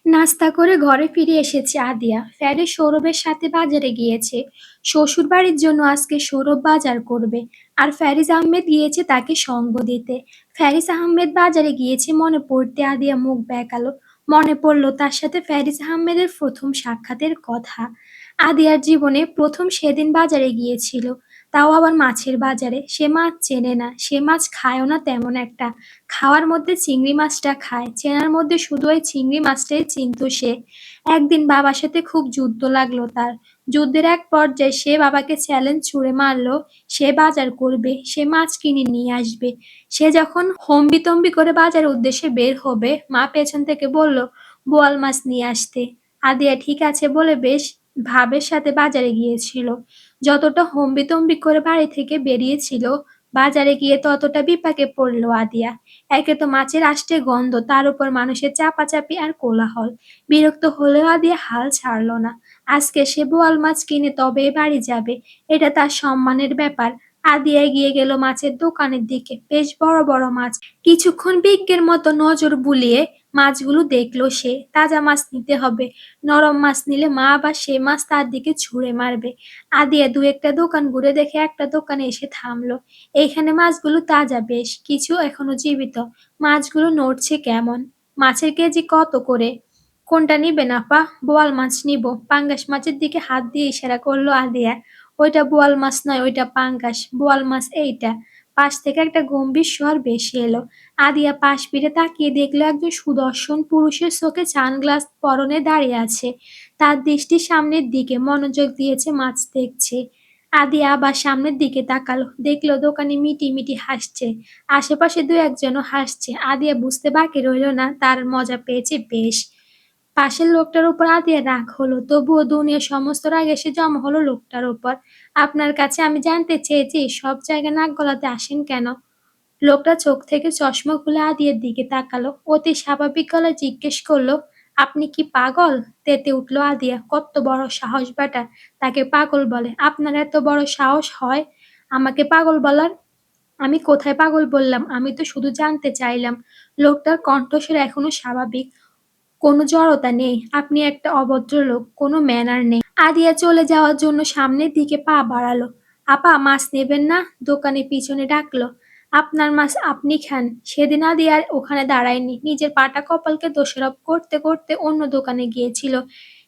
নাস্তা করে ঘরে ফিরে এসেছে আদিয়া। ফ্যারিস সৌরভের সাথে বাজারে গিয়েছে। শ্বশুর বাড়ির জন্য আজকে সৌরভ বাজার করবে, আর ফ্যারিস আহমেদ গিয়েছে তাকে সঙ্গ দিতে। ফ্যারিস আহমেদ বাজারে গিয়েছে মনে পড়তে আদিয়া মুখ বেঁকালো। মনে পড়লো তার সাথে ফ্যারিস আহমেদের প্রথম সাক্ষাতের কথা। আদিয়ার জীবনে প্রথম সেদিন বাজারে গিয়েছিল, তাও আবার মাছের বাজারে। সে মাছ চেনে না, সে মাছ খায়ও না তেমন একটা। খাওয়ার মধ্যে চিংড়ি মাছটা খায়, চেনার মধ্যে শুধু ওই চিংড়ি মাছটাই চিনত সে। একদিন বাবার সাথে খুব যুদ্ধ লাগলো তার। যুদ্ধের এক পর্যায়ে সে বাবাকে চ্যালেঞ্জ ছুড়ে মারলো, সে বাজার করবে, সে মাছ কিনে নিয়ে আসবে। সে যখন হম্বিতম্বি করে বাজারের উদ্দেশ্যে বের হবে, মা পেছন থেকে বলল বোয়াল মাছ নিয়ে আসতে। আদিয়া ঠিক আছে বলে বেশ ভাবের সাথে বাজারে গিয়েছিল। যতটা হম্বিতম্বি করে বাড়ি থেকে বেরিয়েছিল, বাজারে গিয়ে ততটা বিপাকে পড়ল আদিয়া। একে তো মাছের আষ্টে গন্ধ, তার উপর মানুষের চাপাচাপি আর কোলাহল। বিরক্ত হলেও আদিয়া হাল ছাড়ল না। আজকে সে বোয়াল মাছ কিনে তবে বাড়ি যাবে, এটা তার সম্মানের ব্যাপার। আদিয়া এগিয়ে গেল মাছের দোকানের দিকে। বেশ বড় বড় মাছ। কিছুক্ষণ বিজ্ঞের মতো নজর বুলিয়ে মাছগুলো দেখলো সে। তাজা মাছ নিতে হবে, নরম মাছ নিলে মা আবার সে মাছ তার দিকে ছুঁড়ে মারবে। আদিয়া দু একটা দোকান ঘুরে দেখে একটা দোকানে এসে থামলো। এইখানে মাছগুলো তাজা বেশ, কিছু এখনো জীবিত। মাছগুলো নড়ছে কেমন। মাছের কেজি কত করে? কোনটা নিবেন আপা? বোয়াল মাছ নিব। পাঙ্গাস মাছের দিকে হাত দিয়ে ইশারা করলো আদিয়া। ওইটা বোয়াল মাছ নয়, ওইটা পাঙ্গাস। বোয়াল মাছ এইটা। পাশ থেকে একটা গম্ভীর স্বর ভেসে এলো। আদিয়া পাশ ফিরে তাকিয়ে দেখলো একজন সুদর্শন পুরুষের চোখে সানগ্লাস পরনে দাঁড়িয়ে আছে। তার দৃষ্টি সামনের দিকে মনোযোগ দিয়েছে, মাছ দেখছে। আদিয়া আবার সামনের দিকে তাকালো, দেখলো দোকানি মিটি মিটি হাসছে। আশেপাশে দু একজনও হাসছে। আদিয়া বুঝতে বাকি রইল না, তার মজা পেয়েছে বেশ। পাশের লোকটার উপর আদিয়া রাগ হলো, তবুও দুনিয়ার সমস্ত রাগ এসে জমা হলো লোকটার উপর। আপনার কাছে আমি জানতে চেয়েছি সব জায়গায় নাক গলাতে আসেন কেন? লোকটা চোখ থেকে চশমা খুলে আদিয়ার দিকে তাকালো, অতি স্বাভাবিক গলায় জিজ্ঞেস করলো, আপনি কি পাগল? তেতে উঠল আদিয়া। কত বড় সাহস বেটা, তাকে পাগল বলে? আপনার এত বড় সাহস হয় আমাকে পাগল বলার? আমি কোথায় পাগল বললাম? আমি তো শুধু জানতে চাইলাম। লোকটার কণ্ঠস্বর এখনো স্বাভাবিক, কোনো জড়তা নেই। আপনি একটা অভদ্র লোক, কোনো ম্যানার নেই। আদিয়া চলে যাওয়ার জন্য সামনের দিকে পা বাড়ালো। আপা মাছ নেবেন না? দোকানে পিছনে ডাকলো। আপনার মাছ আপনি খান। সেদিন আদিয়া আর ওখানে দাঁড়ায়নি, নিজের পাটা কপালকে দোষারোপ করতে করতে অন্য দোকানে গিয়েছিল।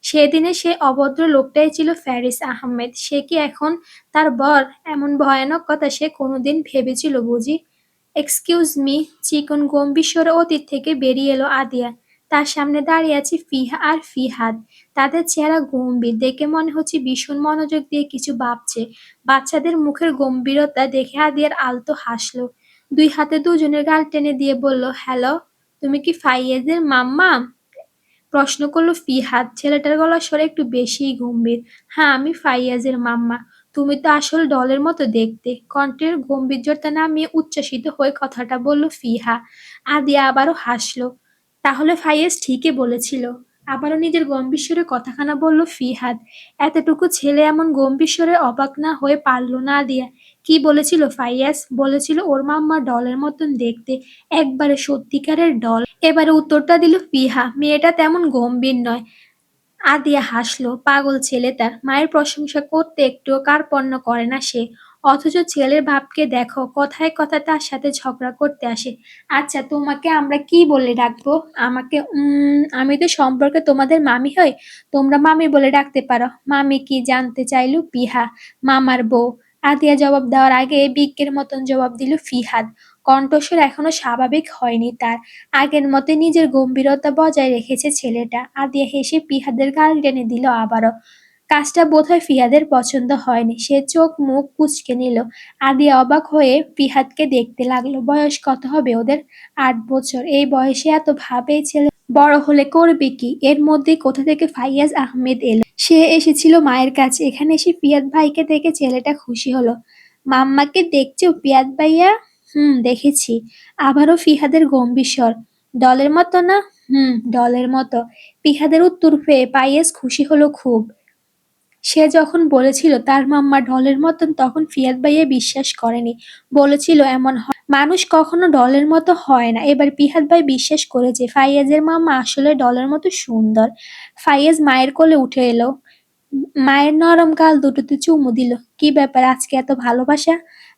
সেদিনে সে অভদ্র লোকটাই ছিল ফ্যারিস আহমেদ। সে কি এখন তার বর? এমন ভয়ানক কথা সে কোনোদিন ভেবেছিল বুঝি? Excuse me. চিকন গম্ভীর স্বরে অতীত থেকে বেরিয়ে এলো আদিয়া। তার সামনে দাঁড়িয়ে আছে ফিহা আর ফিহাদ। তাদের চেহারা গম্ভীর, দেখে মনে হচ্ছে ভীষণ মনোযোগ দিয়ে কিছু ভাবছে। বাচ্চাদের মুখের গম্ভীরতা দেখে আদিয়ার আলতো হাসলো। দুই হাতে দুজনের গাল টেনে দিয়ে বলল, হ্যালো, তুমি কি ফাইয়েজের মাম্মা? প্রশ্ন করলো ফিহাদ। ছেলেটার গলার স্বর একটু বেশিই গম্ভীর। হ্যাঁ, আমি ফাইয়াজের মাম্মা। তুমি তো আসল ডলের মতো দেখতে। কণ্ঠের গম্ভীর্যতা নামিয়ে উচ্ছ্বসিত হয়ে কথাটা বলল ফিহা। আদিয়া আবারও হাসলো। তাহলে ফাইয়াজ ঠিকই বলেছিল। আবারও নিজের গম্ভীর স্বরে কথাখানা বলল ফিহাদ। এতটুকু ছেলে এমন গম্ভীর স্বরে অবাক না হয়ে পারল না আদিয়া। কি বলেছিল ফাইয়াজ? বলেছিল ওর মাম্মা ডলের মতন দেখতে, একবারে সত্যিকারের ডল। এবারে উত্তরটা দিল ফিহা। মেয়েটা তেমন গম্ভীর নয়। আদিয়া হাসলো। পাগল ছেলে তার। মায়ের প্রশংসা করতে একটুও কার্পণ্য করে না সে। অথচ ছেলের বাপকে দেখো, কথায় কথায় তার সাথে ঝগড়া করতে আসে। আচ্ছা, তোমাকে আমরা কি বলে ডাকবো? আমাকে আমি তো সম্পর্কে তোমাদের মামি হই, তোমরা মামি বলে ডাকতে পারো। মামি কি? জানতে চাইল পিহা। মামার বউ। আদিয়া জবাব দেওয়ার আগে বিজ্ঞের মতন জবাব দিল ফিহাদ। কণ্ঠস্বর এখনো স্বাভাবিক হয়নি তার। আগের মতোই নিজের গম্ভীরতা বজায় রেখেছে ছেলেটা। আদিয়া হেসে ফিহাদের গাল টেনে দিল আবারও। কাজটা বোধহয় ফিহাদের পছন্দ হয়নি। সে চোখ মুখ কুঁচকে নিল। আদিয়া অবাক হয়ে ফিহাদকে দেখতে লাগলো। বয়স কত হবে ওদের? 8 বছর। এই বয়সে এত ভাবে এই ছেলে, বড় হলে করবে কি? এর মধ্যে কোথা থেকে ফাইয়াজ আহমেদ এলো? সে এসেছিল মায়ের কাছে, এখানে এসে পিয়াদ ভাইকে দেখে ছেলেটা খুশি হলো। মাম্মাকে দেখছো পিয়াদ ভাইয়া? দেখেছি। আবারও ফিহাদের গম্ভীর স্বর। ডলের মতো না? ডলের মতো। পিহাদের উত্তর পেয়ে পাইয়েস খুশি হলো খুব। সে যখন বলেছিল তার মাম্মা ডলের মতন তখন ফিয়াদ ভাইয়া বিশ্বাস করেনি। বলেছিল এমন হয় মানুষ কখনো ডলের মতো হয় না। এবার পিহাদ ভাই বিশ্বাস করেছে ফাইয়াজের মাম্মা আসলে ডলের মতো সুন্দর। ফাইয়াজ মায়ের কোলে উঠে এলো। মায়ের নরম গাল দুটোতে চুমু দিল। কি ব্যাপার আজকে এত ভালোবাসা?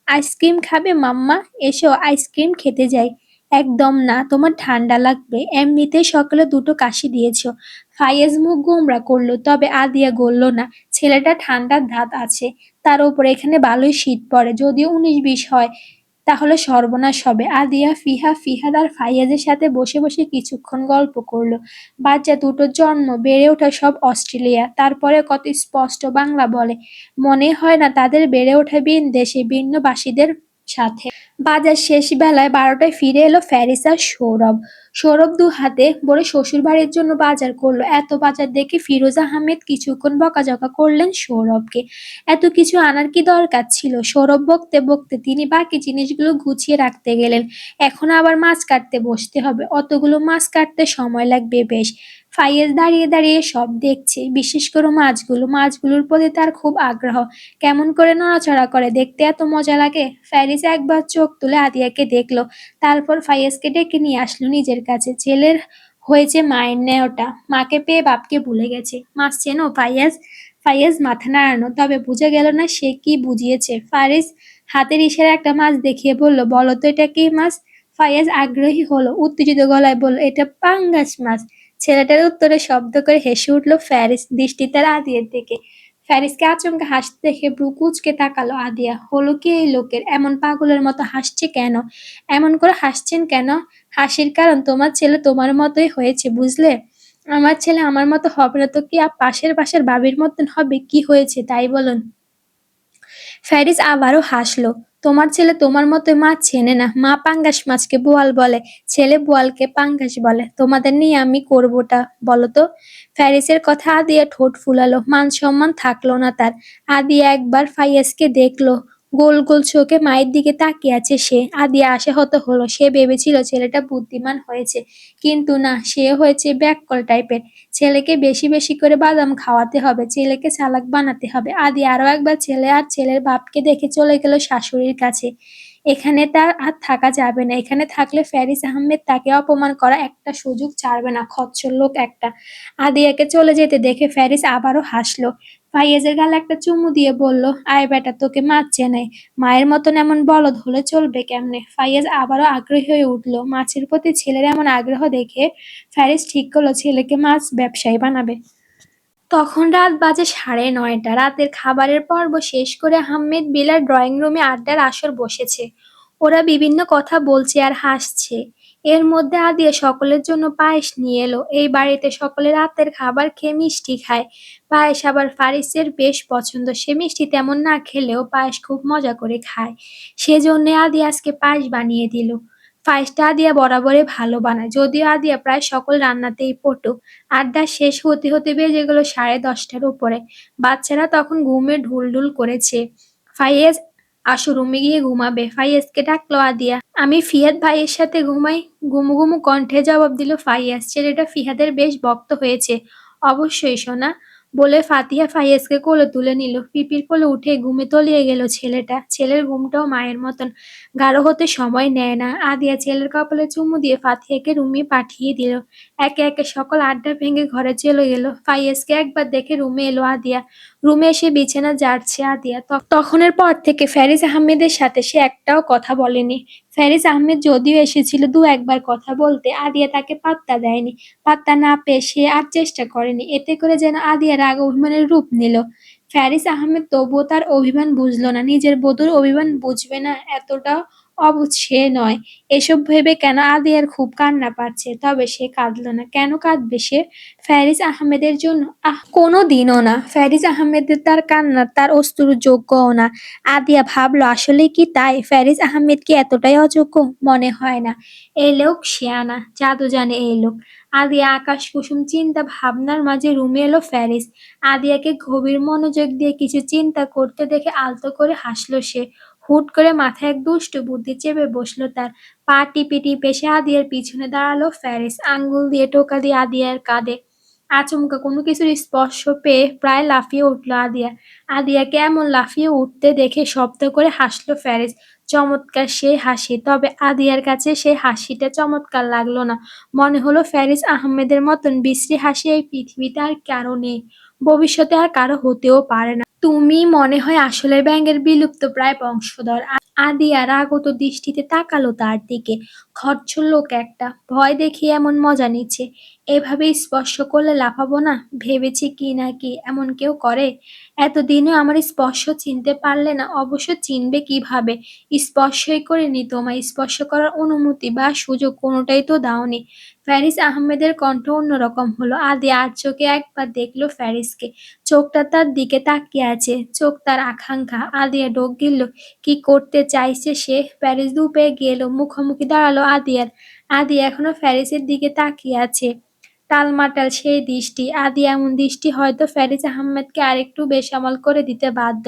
আইসক্রিম খাবে মাম্মা? এসো আইসক্রিম খেতে যাই। একদম না, তোমার ঠান্ডা লাগবে, এমনিতেই সকালে দুটো কাশি দিয়েছো। ফাইয়াজ মুখ গোমড়া করলো, তবে আদিয়া গলল না। ছেলেটা ঠান্ডার ধাত আছে, তার উপর এখানে ভালোই শীত পড়ে, যদিও 19-20 হয় তাহলে সর্বনাশ হবে। আদিয়া ফিহাদ আর ফাইয়াজের সাথে বসে বসে কিছুক্ষণ গল্প করলো। বাচ্চা দুটোর জন্ম বেড়ে ওঠা সব অস্ট্রেলিয়া, তারপরে কত স্পষ্ট বাংলা বলে, মনে হয় না তাদের বেড়ে ওঠা ভিন দেশে ভিন্নভাষীদের সাথে। বাজার শেষ বেলায় 12টায় ফিরে এলো ফ্যারিস আর সৌরভ। সৌরভ দু হাতে ভরে শ্বশুর বাড়ির জন্য বাজার করলো। এত বাজার দেখে ফিরোজ আহমেদ কিছুক্ষণ বকাঝকা করলেন সৌরভকে। এত কিছু আনার কি দরকার ছিল? সৌরভ বকতে বকতে তিনি বাকি জিনিসগুলো গুছিয়ে রাখতে গেলেন। এখন আবার মাছ কাটতে বসতে হবে, অতগুলো মাছ কাটতে সময় লাগবে বেশ। ফাইয়াজ দাঁড়িয়ে দাঁড়িয়ে সব দেখছে, বিশেষ করে মাছগুলোর প্রতি তার খুব আগ্রহ। কেমন করে নড়াচড়া করে দেখতে এত মজা লাগে। ফ্যারিস একবার চোখ তুলে আদিয়াকে দেখলো, তারপর ফাইয়াজকে ডেকে নিয়ে আসলো নিজের কাছে। ছেলের হয়েছে মায়ের ন্যায়টা, মাকে পেয়ে বাপকে ভুলে গেছে। মাছ চেনো ফাইয়াজ? ফাইয়াজ মাথা নাড়ানো, তবে বুঝে গেল না সে কি বুঝিয়েছে। ফারিস হাতের ইশারা একটা মাছ দেখিয়ে বলল, বলো তো এটা কি মাছ? ফাইয়াজ আগ্রহী হলো, উত্তেজিত গলায় বলল, এটা পাঙ্গাস মাছ। ছেলেটার উত্তরে শব্দ করে হেসে উঠল ফ্যারিস, দৃষ্টি তার আদিয়ার দিকে। ফ্যারিসকে আচমকা হাসতে দেখে ভ্রু কুঁচকে তাকালো আদিয়া। হলো কি এই লোকের? এমন পাগলের মতো হাসছে কেন? এমন করে হাসছেন কেন? হাসির কারণ তোমার ছেলে তোমার মতোই হয়েছে, বুঝলে? আমার ছেলে আমার মতো হবে না তো কি পাশের বাসার বাবির মতন হবে? কি হয়েছে তাই বলুন। ফ্যারিস আবারও হাসলো। তোমার ছেলে তোমার মতো মাছ চেনে না। মা পাঙ্গাস মাছকে বোয়াল বলে, ছেলে বোয়ালকে পাঙ্গাস বলে। তোমাদের নিয়ে আমি করবোটা বলো তো? ফ্যারিসের কথা আদিয়া ঠোঁট ফুলালো, মান সম্মান থাকলো না তার। আদিয়া একবার ফাইয়াজকে দেখলো, গোল গোল চোখে মায়ের দিকে তাকিয়ে আছে সে। আদিয়া আশাহত হলো, সে ভেবেছিল ছেলেটা বুদ্ধিমান হয়েছে, কিন্তু না, সে হয়েছে ব্যাককল টাইপের। ছেলেকে বেশি বেশি করে বাদাম খাওয়াতে হবে, ছেলেকে চালাক বানাতে হবে। আদি আরো একবার ছেলে আর ছেলের বাপকে দেখে চলে গেল শাশুড়ির কাছে। এখানে তার আর থাকা যাবে না, এখানে থাকলে ফ্যারিস আহমেদ তাকে অপমান করা একটা সুযোগ ছাড়বে না, খচ্চর লোক একটা। আদিয়াকে চলে যেতে দেখে ফ্যারিস আবারও হাসলো। ফাইয়াজের গালে একটা চুমু দিয়ে বলল, আয় বেটা, তোকে মাছ চেনাই। মায়ের মতন এমন বলদ হলে চলবে কেমনে? ফাইয়াজ আবারও আগ্রহী হয়ে উঠল। মাছের প্রতি ছেলের এমন আগ্রহ দেখে ফ্যারিস ঠিক করলো ছেলেকে মাছ ব্যবসায়ী বানাবে। তখন রাত বাজে 9:30। রাতের খাবারের পর্ব শেষ করে আহমেদ বিলার ড্রয়িং রুমে আড্ডার আসর বসেছে। ওরা বিভিন্ন কথা বলছে আর হাসছে। এর মধ্যে আদিয়া সকলের জন্য পায়েস নিয়ে এলো। এই বাড়িতে সকলে রাতের খাবার খেয়ে মিষ্টি খায়। পায়েস আবার ফারিসের বেশ পছন্দ। সে মিষ্টি তেমন না খেলেও পায়েস খুব মজা করে খায়। সেজন্য আদিয়া আজকে পায়েস বানিয়ে দিল। পায়েসটা আদিয়া বরাবরই ভালো বানায়, যদিও আদিয়া প্রায় সকল রান্নাতেই পটু। আড্ডা শেষ হতে হতে বেজে গেল 10:30-র উপরে। বাচ্চারা তখন ঘুমে ঢুলঢুল করেছে। ফাইয়াজ, আসো রুমে গিয়ে ঘুমাবে। ফাইয়াজকে ডাকলো আদিয়া। আমি ফিয়াদ ভাইয়ের সাথে ঘুমাই। ঘুমু ঘুমু কণ্ঠে জবাব দিল ফাইয়াজ। ছেলেটা ফিহাদের বেশ ভক্ত হয়েছে। অবশ্যই সোনা, বলে ফাতিহা ফাইয়াজকে কোলে তুলে নিল। পিপির কোলে উঠে ঘুমে তলিয়ে গেল ছেলেটা। ছেলের ঘুমটাও মায়ের মতন গাঢ় হতে সময় নেয় না। আদিয়া ছেলের কপালে চুমু দিয়ে ফাতিহাকে রুমে পাঠিয়ে দিল। একে একে সকল আড্ডা ভেঙে ঘরে চলে গেল। ফাইয়াজকে একবার দেখে রুমে এলো আদিয়া। রুমে এসে বিছানা ঝাড়ছে আদিয়া। তখনের পর থেকে ফ্যারিস আহমেদের সাথে সে একটাও কথা বলেনি। ফ্যারিস আহমেদ যদিও এসেছিল দু একবার কথা বলতে, আদিয়া তাকে পাত্তা দেয়নি। পাত্তা না পেয়ে সে আর চেষ্টা করেনি। এতে করে যেন আদিয়া রাগ অভিমানের রূপ নিল। ফ্যারিস আহমেদ তবুও তার অভিমান বুঝল না। নিজের বধূর অভিমান বুঝবে না এতটাও অবুঝ সে নয়। এসব ভেবে কেন আদিয়ার খুব কান্না পাচ্ছে, তবে সে কাঁদল না। কেন কাঁদবে সে? ফ্যারিস আহমেদের জন্য? কোনো দিনও না। ফ্যারিস আহমেদের তার কান্নার তার অশ্রুর যোগ্যও না। আদিয়া ভাবলো, আসলে কি তাই? ফ্যারিস আহমেদ কি এতটাই অযোগ্য? মনে হয় না। এই লোক শেয়ানা, জাদু জানে এই লোক। আদিয়া আকাশ কুসুম চিন্তা ভাবনার মাঝে রুমে এলো ফ্যারিস। আদিয়াকে গভীর মনোযোগ দিয়ে কিছু চিন্তা করতে দেখে আলতো করে হাসলো সে। হুট করে মাথায় এক দুষ্টু বুদ্ধি চেপে বসলো তার। পা টিপে টিপে সে আদিয়ার পিছনে দাঁড়ালো ফ্যারিস। আঙ্গুল দিয়ে টোকা দিয়ে আদিয়ার কাঁধে। আচমকা কোনো কিছুর স্পর্শ পেয়ে প্রায় লাফিয়ে উঠল আদিয়া। আদিয়াকে এমন লাফিয়ে উঠতে দেখে শব্দ করে হাসলো ফ্যারিস। চমৎকার সেই হাসি। তবে আদিয়ার কাছে সেই হাসিটা চমৎকার লাগলো না। মনে হলো ফ্যারিস আহমেদের মতন বিশ্রী হাসি এই পৃথিবীতে আর কারো নেই। ভবিষ্যতে আর কারো হতেও পারে না। তুমি মনে হয় আসলে ব্যাঙের বিলুপ্তপ্রায় বংশধর। আদিয়া রাগত দৃষ্টিতে তাকালো তার দিকে। খচ্চর লোক একটা, ভয় দেখিয়ে এমন মজা নিচ্ছে। এভাবে স্পর্শ করলে লাফাবো না, ভেবেছি কি না কি, এমন কেউ করে? এতদিনেও আমার স্পর্শ চিনতে পারলে না, অবশ্য চিনবে কিভাবে? স্পর্শই করিনি, তোমায় স্পর্শ করার অনুমতি বা সুযোগ কোনোটাই তো দাওনি। ফ্যারিস আহমেদের কণ্ঠ অন্যরকম হলো। আদিয়া আর চোখে একবার দেখলো ফ্যারিসকে। চোখটা তার দিকে তাকিয়ে আছে, চোখ তার আকাঙ্ক্ষা। আদিয়া ঢোক গিলল। কি করতে চাইছে সে? প্যারিস ধূপে গেল, মুখোমুখি দাঁড়ালো আদিয়ার। আদিয়া এখনো ফ্যারিসের দিকে তাকিয়ে আছে, টালমাটাল সেই দৃষ্টি। আদিয়া এমন দৃষ্টি হয়তো ফ্যারিস আহমেদকে আরেকটু বেসামাল করে দিতে বাধ্য।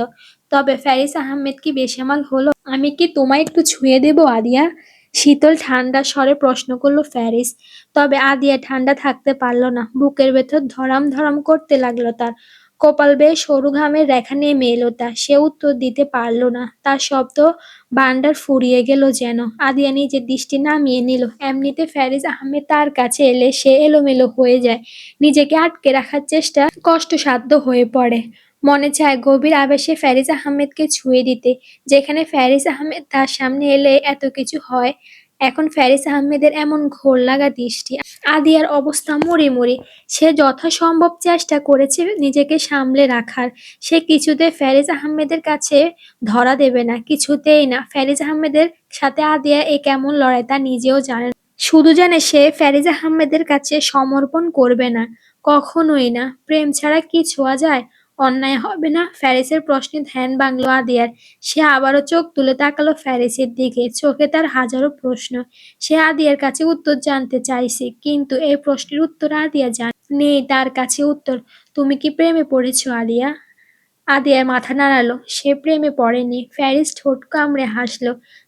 তবে ফ্যারিস আহমেদ কি বেসামাল হলো? আমি কি তোমায় একটু ছুঁয়ে দেবো আদিয়া? শীতল ঠান্ডা স্বরে প্রশ্ন করলো ফ্যারিস। তবে আদিয়া ঠান্ডা থাকতে পারল না। বুকের ভেতর ধড়াম ধড়াম করতে লাগলো তার। কপাল বেয়ে সরু ঘামের রেখা নেমে এলো তার। সে উত্তর দিতে পারল না। তার শব্দ ভান্ডার ফুরিয়ে গেল যেন। আদিয়া নিজের দৃষ্টি নামিয়ে নিল। এমনিতে ফ্যারিস আহমেদ তার কাছে এলে সে এলোমেলো হয়ে যায়। নিজেকে আটকে রাখার চেষ্টা কষ্টসাধ্য হয়ে পড়ে। মনে চায় গভীর আবেশে ফ্যারিস আহমেদকে ছুঁয়ে দিতে। যেখানে ফ্যারিস আহমেদ তার সামনে এলে এত কিছু হয়, এখন ফ্যারিস আহমেদের এমন ঘোর লাগা দৃষ্টি। আদিয়ার অবস্থা মরি। সে যথাসম্ভব চেষ্টা করেছে নিজেকে সামলে রাখার। সে কিছুতে ফ্যারিস আহমেদের কাছে ধরা দেবে না, কিছুতেই না। ফ্যারিস আহমেদের সাথে আদিয়া এ কেমন লড়াই তা নিজেও জানে না। শুধু জানে সে ফ্যারিস আহমেদের কাছে সমর্পণ করবে না, কখনোই না। প্রেম ছাড়া কি ছোঁয়া যায়? অন্যায় হবে না? ফ্যারিসের প্রশ্নে ধ্যান ভাঙল আদিয়ার। সে আবারও চোখ তুলে তাকালো ফ্যারিসের দিকে। চোখে তার হাজারো প্রশ্ন। সে আদিয়ার কাছে উত্তর জানতে চাইছে, কিন্তু এই প্রশ্নের উত্তর আদিয়া নেই তার কাছে উত্তর। তুমি কি প্রেমে পড়েছো আদিয়া? আদিয়া মাথা নাড়ালো। সে প্রেমে পড়েনি। ফ্যারিস ঠোঁট কামড়ে হাসল।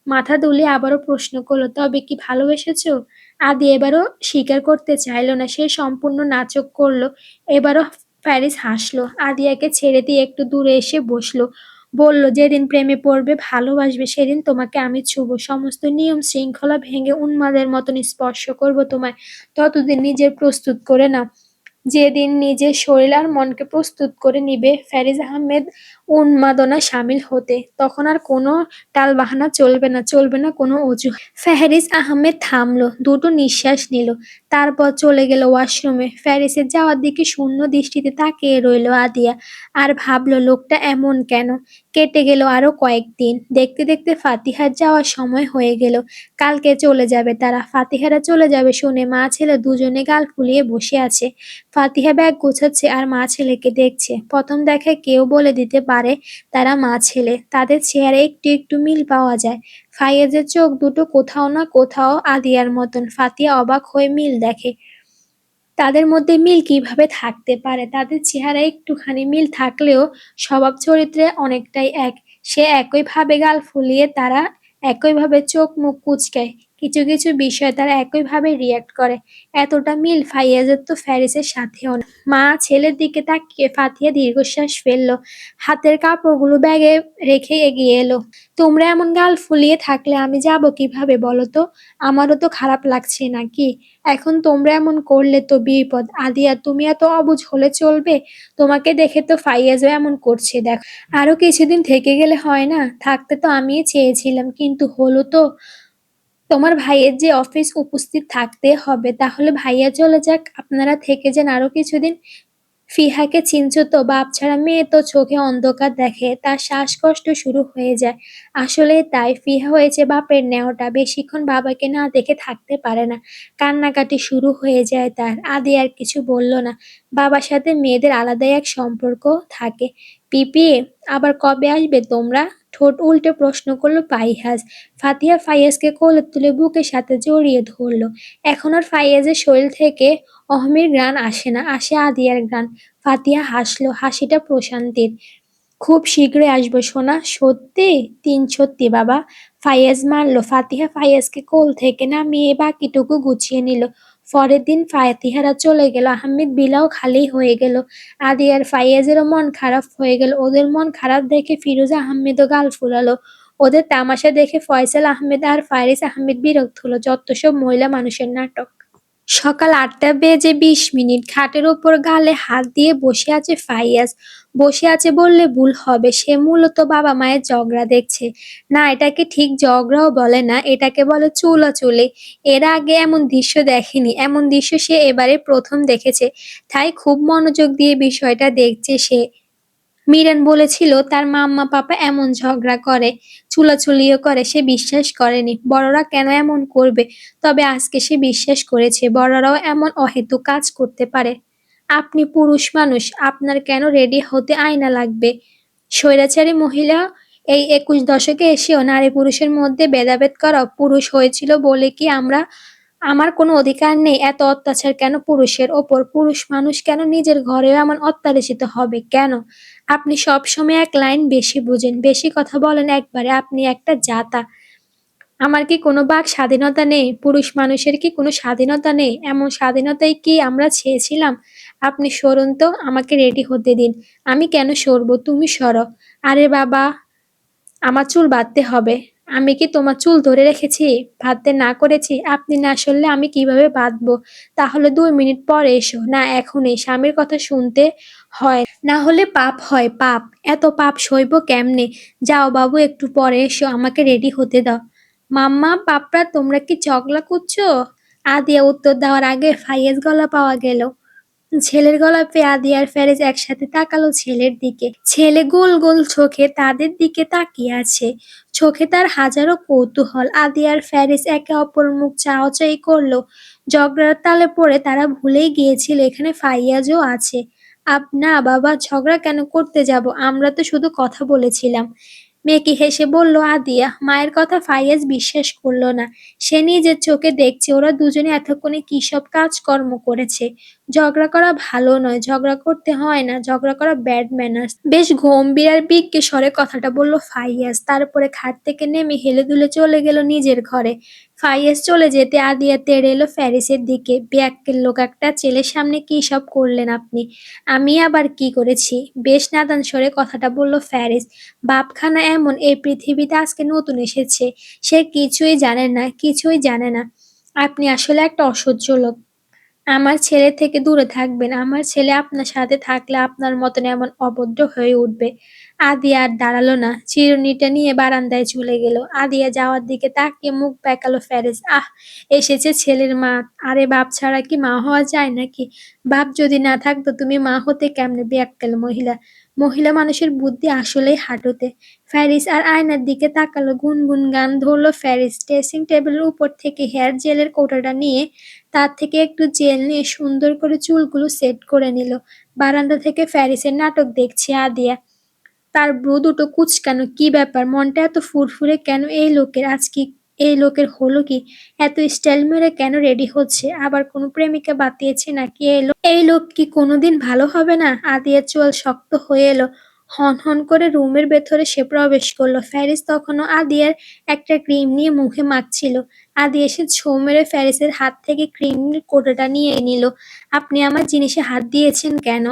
মাথা দুলিয়ে আবারও প্রশ্ন করলো, তবে কি ভালোবেসেছো? আদিয়া এবারও স্বীকার করতে চাইল না। সে সম্পূর্ণ নাটক করলো। এবারও ফ্যারিস হাসলো। আদিয়াকে ছেড়ে দিয়ে একটু দূরে এসে বসলো। বলল, যেদিন প্রেমে পড়বে, ভালোবাসবে, সেদিন তোমাকে আমি ছুঁবো। সমস্ত নিয়ম শৃঙ্খলা ভেঙে উন্মাদের মতন স্পর্শ করব তোমায়। ততদিন নিজের প্রস্তুত করে নাও। যেদিন নিজের শরীর আর মনকে প্রস্তুত করে নিবে ফ্যারিস আহমেদ উন্মাদনা শামিল হতে, তখন আর কোনো টালবাহানা চলবে না কোনো অজুহাত। ফ্যারিস আহমেদ থামলো, দুটো নিঃশ্বাস নিল, তারপর চলে গেল ওয়াশরুমে। ফ্যারিসের যাওয়ার দিকে শূন্য দৃষ্টিতে তাকিয়ে রইল আদিয়া। আর ভাবলো, লোকটা এমন কেন? কেটে গেল আরো কয়েকদিন। দেখতে দেখতে ফাতিহার যাওয়ার সময় হয়ে গেল। কালকে চলে যাবে তারা। ফাতিহারা চলে যাবে শুনে মা ছেলে দুজনে গাল ফুলিয়ে বসে আছে। ফাতিহা ব্যাগ গোছাচ্ছে আর মা ছেলেকে দেখছে। প্রথম দেখায় কেউ বলে দিতে পারে তারা মা ছেলে। তাদের চেহারা একটু একটু মিল পাওয়া যায়। ফাইয়াজের চোখ দুটো কোথাও না কোথাও আদিয়ার মতন। ফাতিহা অবাক হয়ে মিল দেখে। তাদের মধ্যে মিল কিভাবে থাকতে পারে? তাদের চেহারা একটুখানি মিল থাকলেও স্বভাব চরিত্রে অনেকটাই এক। সে একইভাবে গাল ফুলিয়ে, তারা একইভাবে চোখ মুখ কুঁচকায়, কিছু কিছু বিষয়ে তারা একইভাবে রিয়্যাক্ট করে। এতটা মিল ফাইয়াজের তো ফ্যারিসের সাথেও না। মা ছেলের দিকে তাকিয়ে ফাতিহা দীর্ঘশ্বাস ফেলল। হাতের কাপড়গুলো ব্যাগে রেখে এগিয়ে এলো। তোমরা এমন গাল ফুলিয়ে থাকলে আমি যাব কিভাবে বলো তো? আমারও তো খারাপ লাগছে নাকি? এখন তোমরা এমন করলে তো বিপদ। আদিয়া, তুমি এত অবুঝ হলে চলবে? তোমাকে দেখে তো ফাইয়াজও এমন করছে, দেখো। আরো কিছুদিন থেকে গেলে হয় না? থাকতে তো আমিই চেয়েছিলাম, কিন্তু হলো তো। তোমার ভাইয়ের যে অফিস উপস্থিত থাকতে হবে, তাহলে ভাইয়া চলে যাক, আপনারা থেকে যান আরো কিছুদিন। ফিহাকে চিনছো তো? বাপ ছাড়া মেয়ে তো চোখে অন্ধকার দেখে, তার শ্বাসকষ্ট শুরু হয়ে যায়। আসলে তাই, ফিহা হয়েছে বাপের নেওয়াটা। বেশিক্ষণ বাবাকে না দেখে থাকতে পারে না। কান্নাকাটি শুরু হয়ে যায় তার। আদি আর কিছু বলল না। বাবার সাথে মেয়েদের আলাদাই এক সম্পর্ক থাকে। পিপি, আবার কবে আসবে তোমরা? ঠোঁট উল্টে প্রশ্ন করলো ফাইয়াজ। ফাতিহা ফাইয়াজকে কোলে তুলে বুকের সাথে জড়িয়ে ধরল। এখন আর ফাইয়াজের শরীর থেকে অহমির ঘ্রাণ আসে না, আসে আদিয়ার ঘ্রাণ। ফাতিহা হাসলো, হাসিটা প্রশান্তির। খুব শীঘ্রই আসবো সোনা। সত্যি? ৩ সত্যি বাবা। ফাইয়াজ মানল। ফাতিহা ফাইয়াজকে কোল থেকে নামিয়ে বাকিটুকু গুছিয়ে নিল। পরের দিন ফাতিহারা চলে গেল। আহমেদ বিলাও খালি হয়ে গেল। আদি আর ফাইয়াজেরও মন খারাপ হয়ে গেল। ওদের মন খারাপ দেখে ফিরোজা আহমেদও গাল ফুলালো। ওদের তামাশা দেখে ফয়সাল আহমেদ আর ফারিস আহমেদ বিরক্ত হলো। যত্তসব মহিলা মানুষের নাটক। সকাল ৮টা বেজে ২০ মিনিট। খাটের ওপর গালে হাত দিয়ে বসে আছে ফাইয়াজ। বসে আছে বললে ভুল হবে, সে মূলত বাবা মায়ের ঝগড়া দেখছে। না, এটাকে ঠিক ঝগড়াও বলে না, এটাকে বলে চুলোচুলি। এর আগে এমন দৃশ্য দেখেনি, এমন দৃশ্য সে এবারে প্রথম দেখেছে। তাই খুব মনোযোগ দিয়ে বিষয়টা দেখছে সে। মিরান বলেছিল তার মাম্মা পাপা এমন ঝগড়া করে, চুলাচুলিও করে, সে বিশ্বাস করেনি। বড়রা কেন এমন করবে? তবে আজকে সে বিশ্বাস করেছে বড়রাও এমন অহেতুক কাজ করতে পারে। আপনি পুরুষ মানুষ, আপনার কেন রেডি হতে আয়না লাগবে? স্বৈরাচারী মহিলা এই ২১ দশকে এসেও নারী পুরুষের মধ্যে ভেদাভেদ করা, পুরুষ হয়েছিল বলে কি আমার কোনো অধিকার নেই? এত অত্যাচার কেন পুরুষের ওপর? পুরুষ মানুষ কেন নিজের ঘরেও এমন অত্যাচারিত হবে কেন? আপনি সবসময় এক লাইন বেশি বুঝেন, বেশি কথা বলেন একবারে। আপনি একটা জাতা। আমার কি কোনো বাক স্বাধীনতা নেই? পুরুষ মানুষের কি কোনো স্বাধীনতা নেই? এমন স্বাধীনতাই কি আমরা চেয়েছিলাম? আপনি সরুন তো, আমাকে রেডি হতে দিন। আমি কেন সরব? তুমি সরো। আরে বাবা, আমার চুল বাঁধতে হবে। আমি কি তোমার চুল ধরে রেখেছি? বাঁধতে না করেছি? আপনি না সরলে আমি কিভাবে বাঁধবো? তাহলে ২ মিনিট পরে এসো। না, এখনই। স্বামীর কথা শুনতে হয়, না হলে পাপ হয়, পাপ। এত পাপ সইব কেমনে? যাও বাবু, একটু পরে এসো, আমাকে রেডি হতে দাও। মাম্মা, পাপড়া, তোমরা কি ঝগড়া করছো? আদিয়া উত্তর দেওয়ার আগে ফাইয়াজ গলা পাওয়া গেল। ছেলের গলা পেয়ে আদি আর ফেরেজ একসাথে তাকালো ছেলের দিকে। ছেলে গোল গোল চোখে তাদের দিকে তাকিয়ে আছে। চোখে তার হাজারো কৌতূহল। আদি আর ফেরেজ একে অপরের মুখ চাওয়াচাই করলো। ঝগড়ার তালে পড়ে তারা ভুলেই গিয়েছিল এখানে ফাইয়াজও আছে। না বাবা, ঝগড়া কেন করতে যাব? আমরা তো শুধু কথা বলেছিলাম। মেকি হেসে বলল আদিয়া। মায়ের কথা ফাইয়াজ বিশ্বাস করল না। সে নিজের চোখে দেখছে ওরা দুজনে এতক্ষণে কি সব কাজকর্ম করেছে। ঝগড়া করা ভালো নয়, ঝগড়া করতে হয় না, ঝগড়া করা ব্যাড ম্যানার্স। বেশ গম্ভীর আর বিজ্ঞ স্বরে কথাটা বলল ফাইয়াজ। তারপরে খাট থেকে নেমে হেলে দুলে চলে গেল নিজের ঘরে। ফাইয়াজ চলে যেতে আদিয়া তেড়ে এলো ফ্যারিসের দিকে। ব্যাক্কেল লোক একটা, ছেলের সামনে কি সব করলেন আপনি? আমি আবার কি করেছি? বেশ নাদান স্বরে কথাটা বলল ফ্যারিস। বাপখানা এমন, এই পৃথিবীতে আজকে নতুন এসেছে। সে কিছুই জানে না, কিছুই জানে না। আপনি আসলে একটা অসহ্য লোক। আমার ছেলে থেকে দূরে থাকবেন। আমার ছেলে আপনার সাথে থাকলে আপনার মতন এমন অভদ্র হয়ে উঠবে। আদিয়া আর দাঁড়ালো না, চিরুনিটা নিয়ে বারান্দায় চলে গেল। আদিয়া যাওয়ার দিকে তাকিয়ে মুখ বেঁকালো ফেরেজ। এসেছে ছেলের মা। আরে বাপ ছাড়া কি মা হওয়া যায় নাকি? বাপ যদি না থাকতো তুমি মা হতে কেমনে? বেয়াক্কেল মহিলা। মহিলা মানুষের বুদ্ধি আসলেই হাঁটুতে। ফ্যারিস আর আয়নার দিকে তাকালো। গুনগুন গান ধরলো ফ্যারিস। ড্রেসিং টেবিলের উপর থেকে হেয়ার জেলের কৌটোটা নিয়ে তার থেকে একটু জেল নিয়ে সুন্দর করে চুলগুলো সেট করে নিল। বারান্দা থেকে ফ্যারিসের নাটক দেখছে আদিয়া। তার ভ্রু দুটো কুঁচকানো। কি ব্যাপার? মনটা এত ফুরফুরে কেন এই লোকের? আজ কি এই লোকের হলো কি? এত স্টাইল মেরে কেন রেডি হচ্ছে? আবার কোনো প্রেমিকা বাতিয়েছে নাকি? এই লোক কি কোনোদিন ভালো হবে না? আদিয়ার চোয়াল শক্ত হয়ে এলো। হন হন করে রুমের ভেতরে সে প্রবেশ করলো। ফ্যারিস তখনও আদিয়ার একটা ক্রিম নিয়ে মুখে মাখছিল। আদি এসে ছোঁ মেরে ফ্যারিসের হাত থেকে ক্রিমের কৌটোটা নিয়ে নিল। আপনি আমার জিনিসে হাত দিয়েছেন কেন?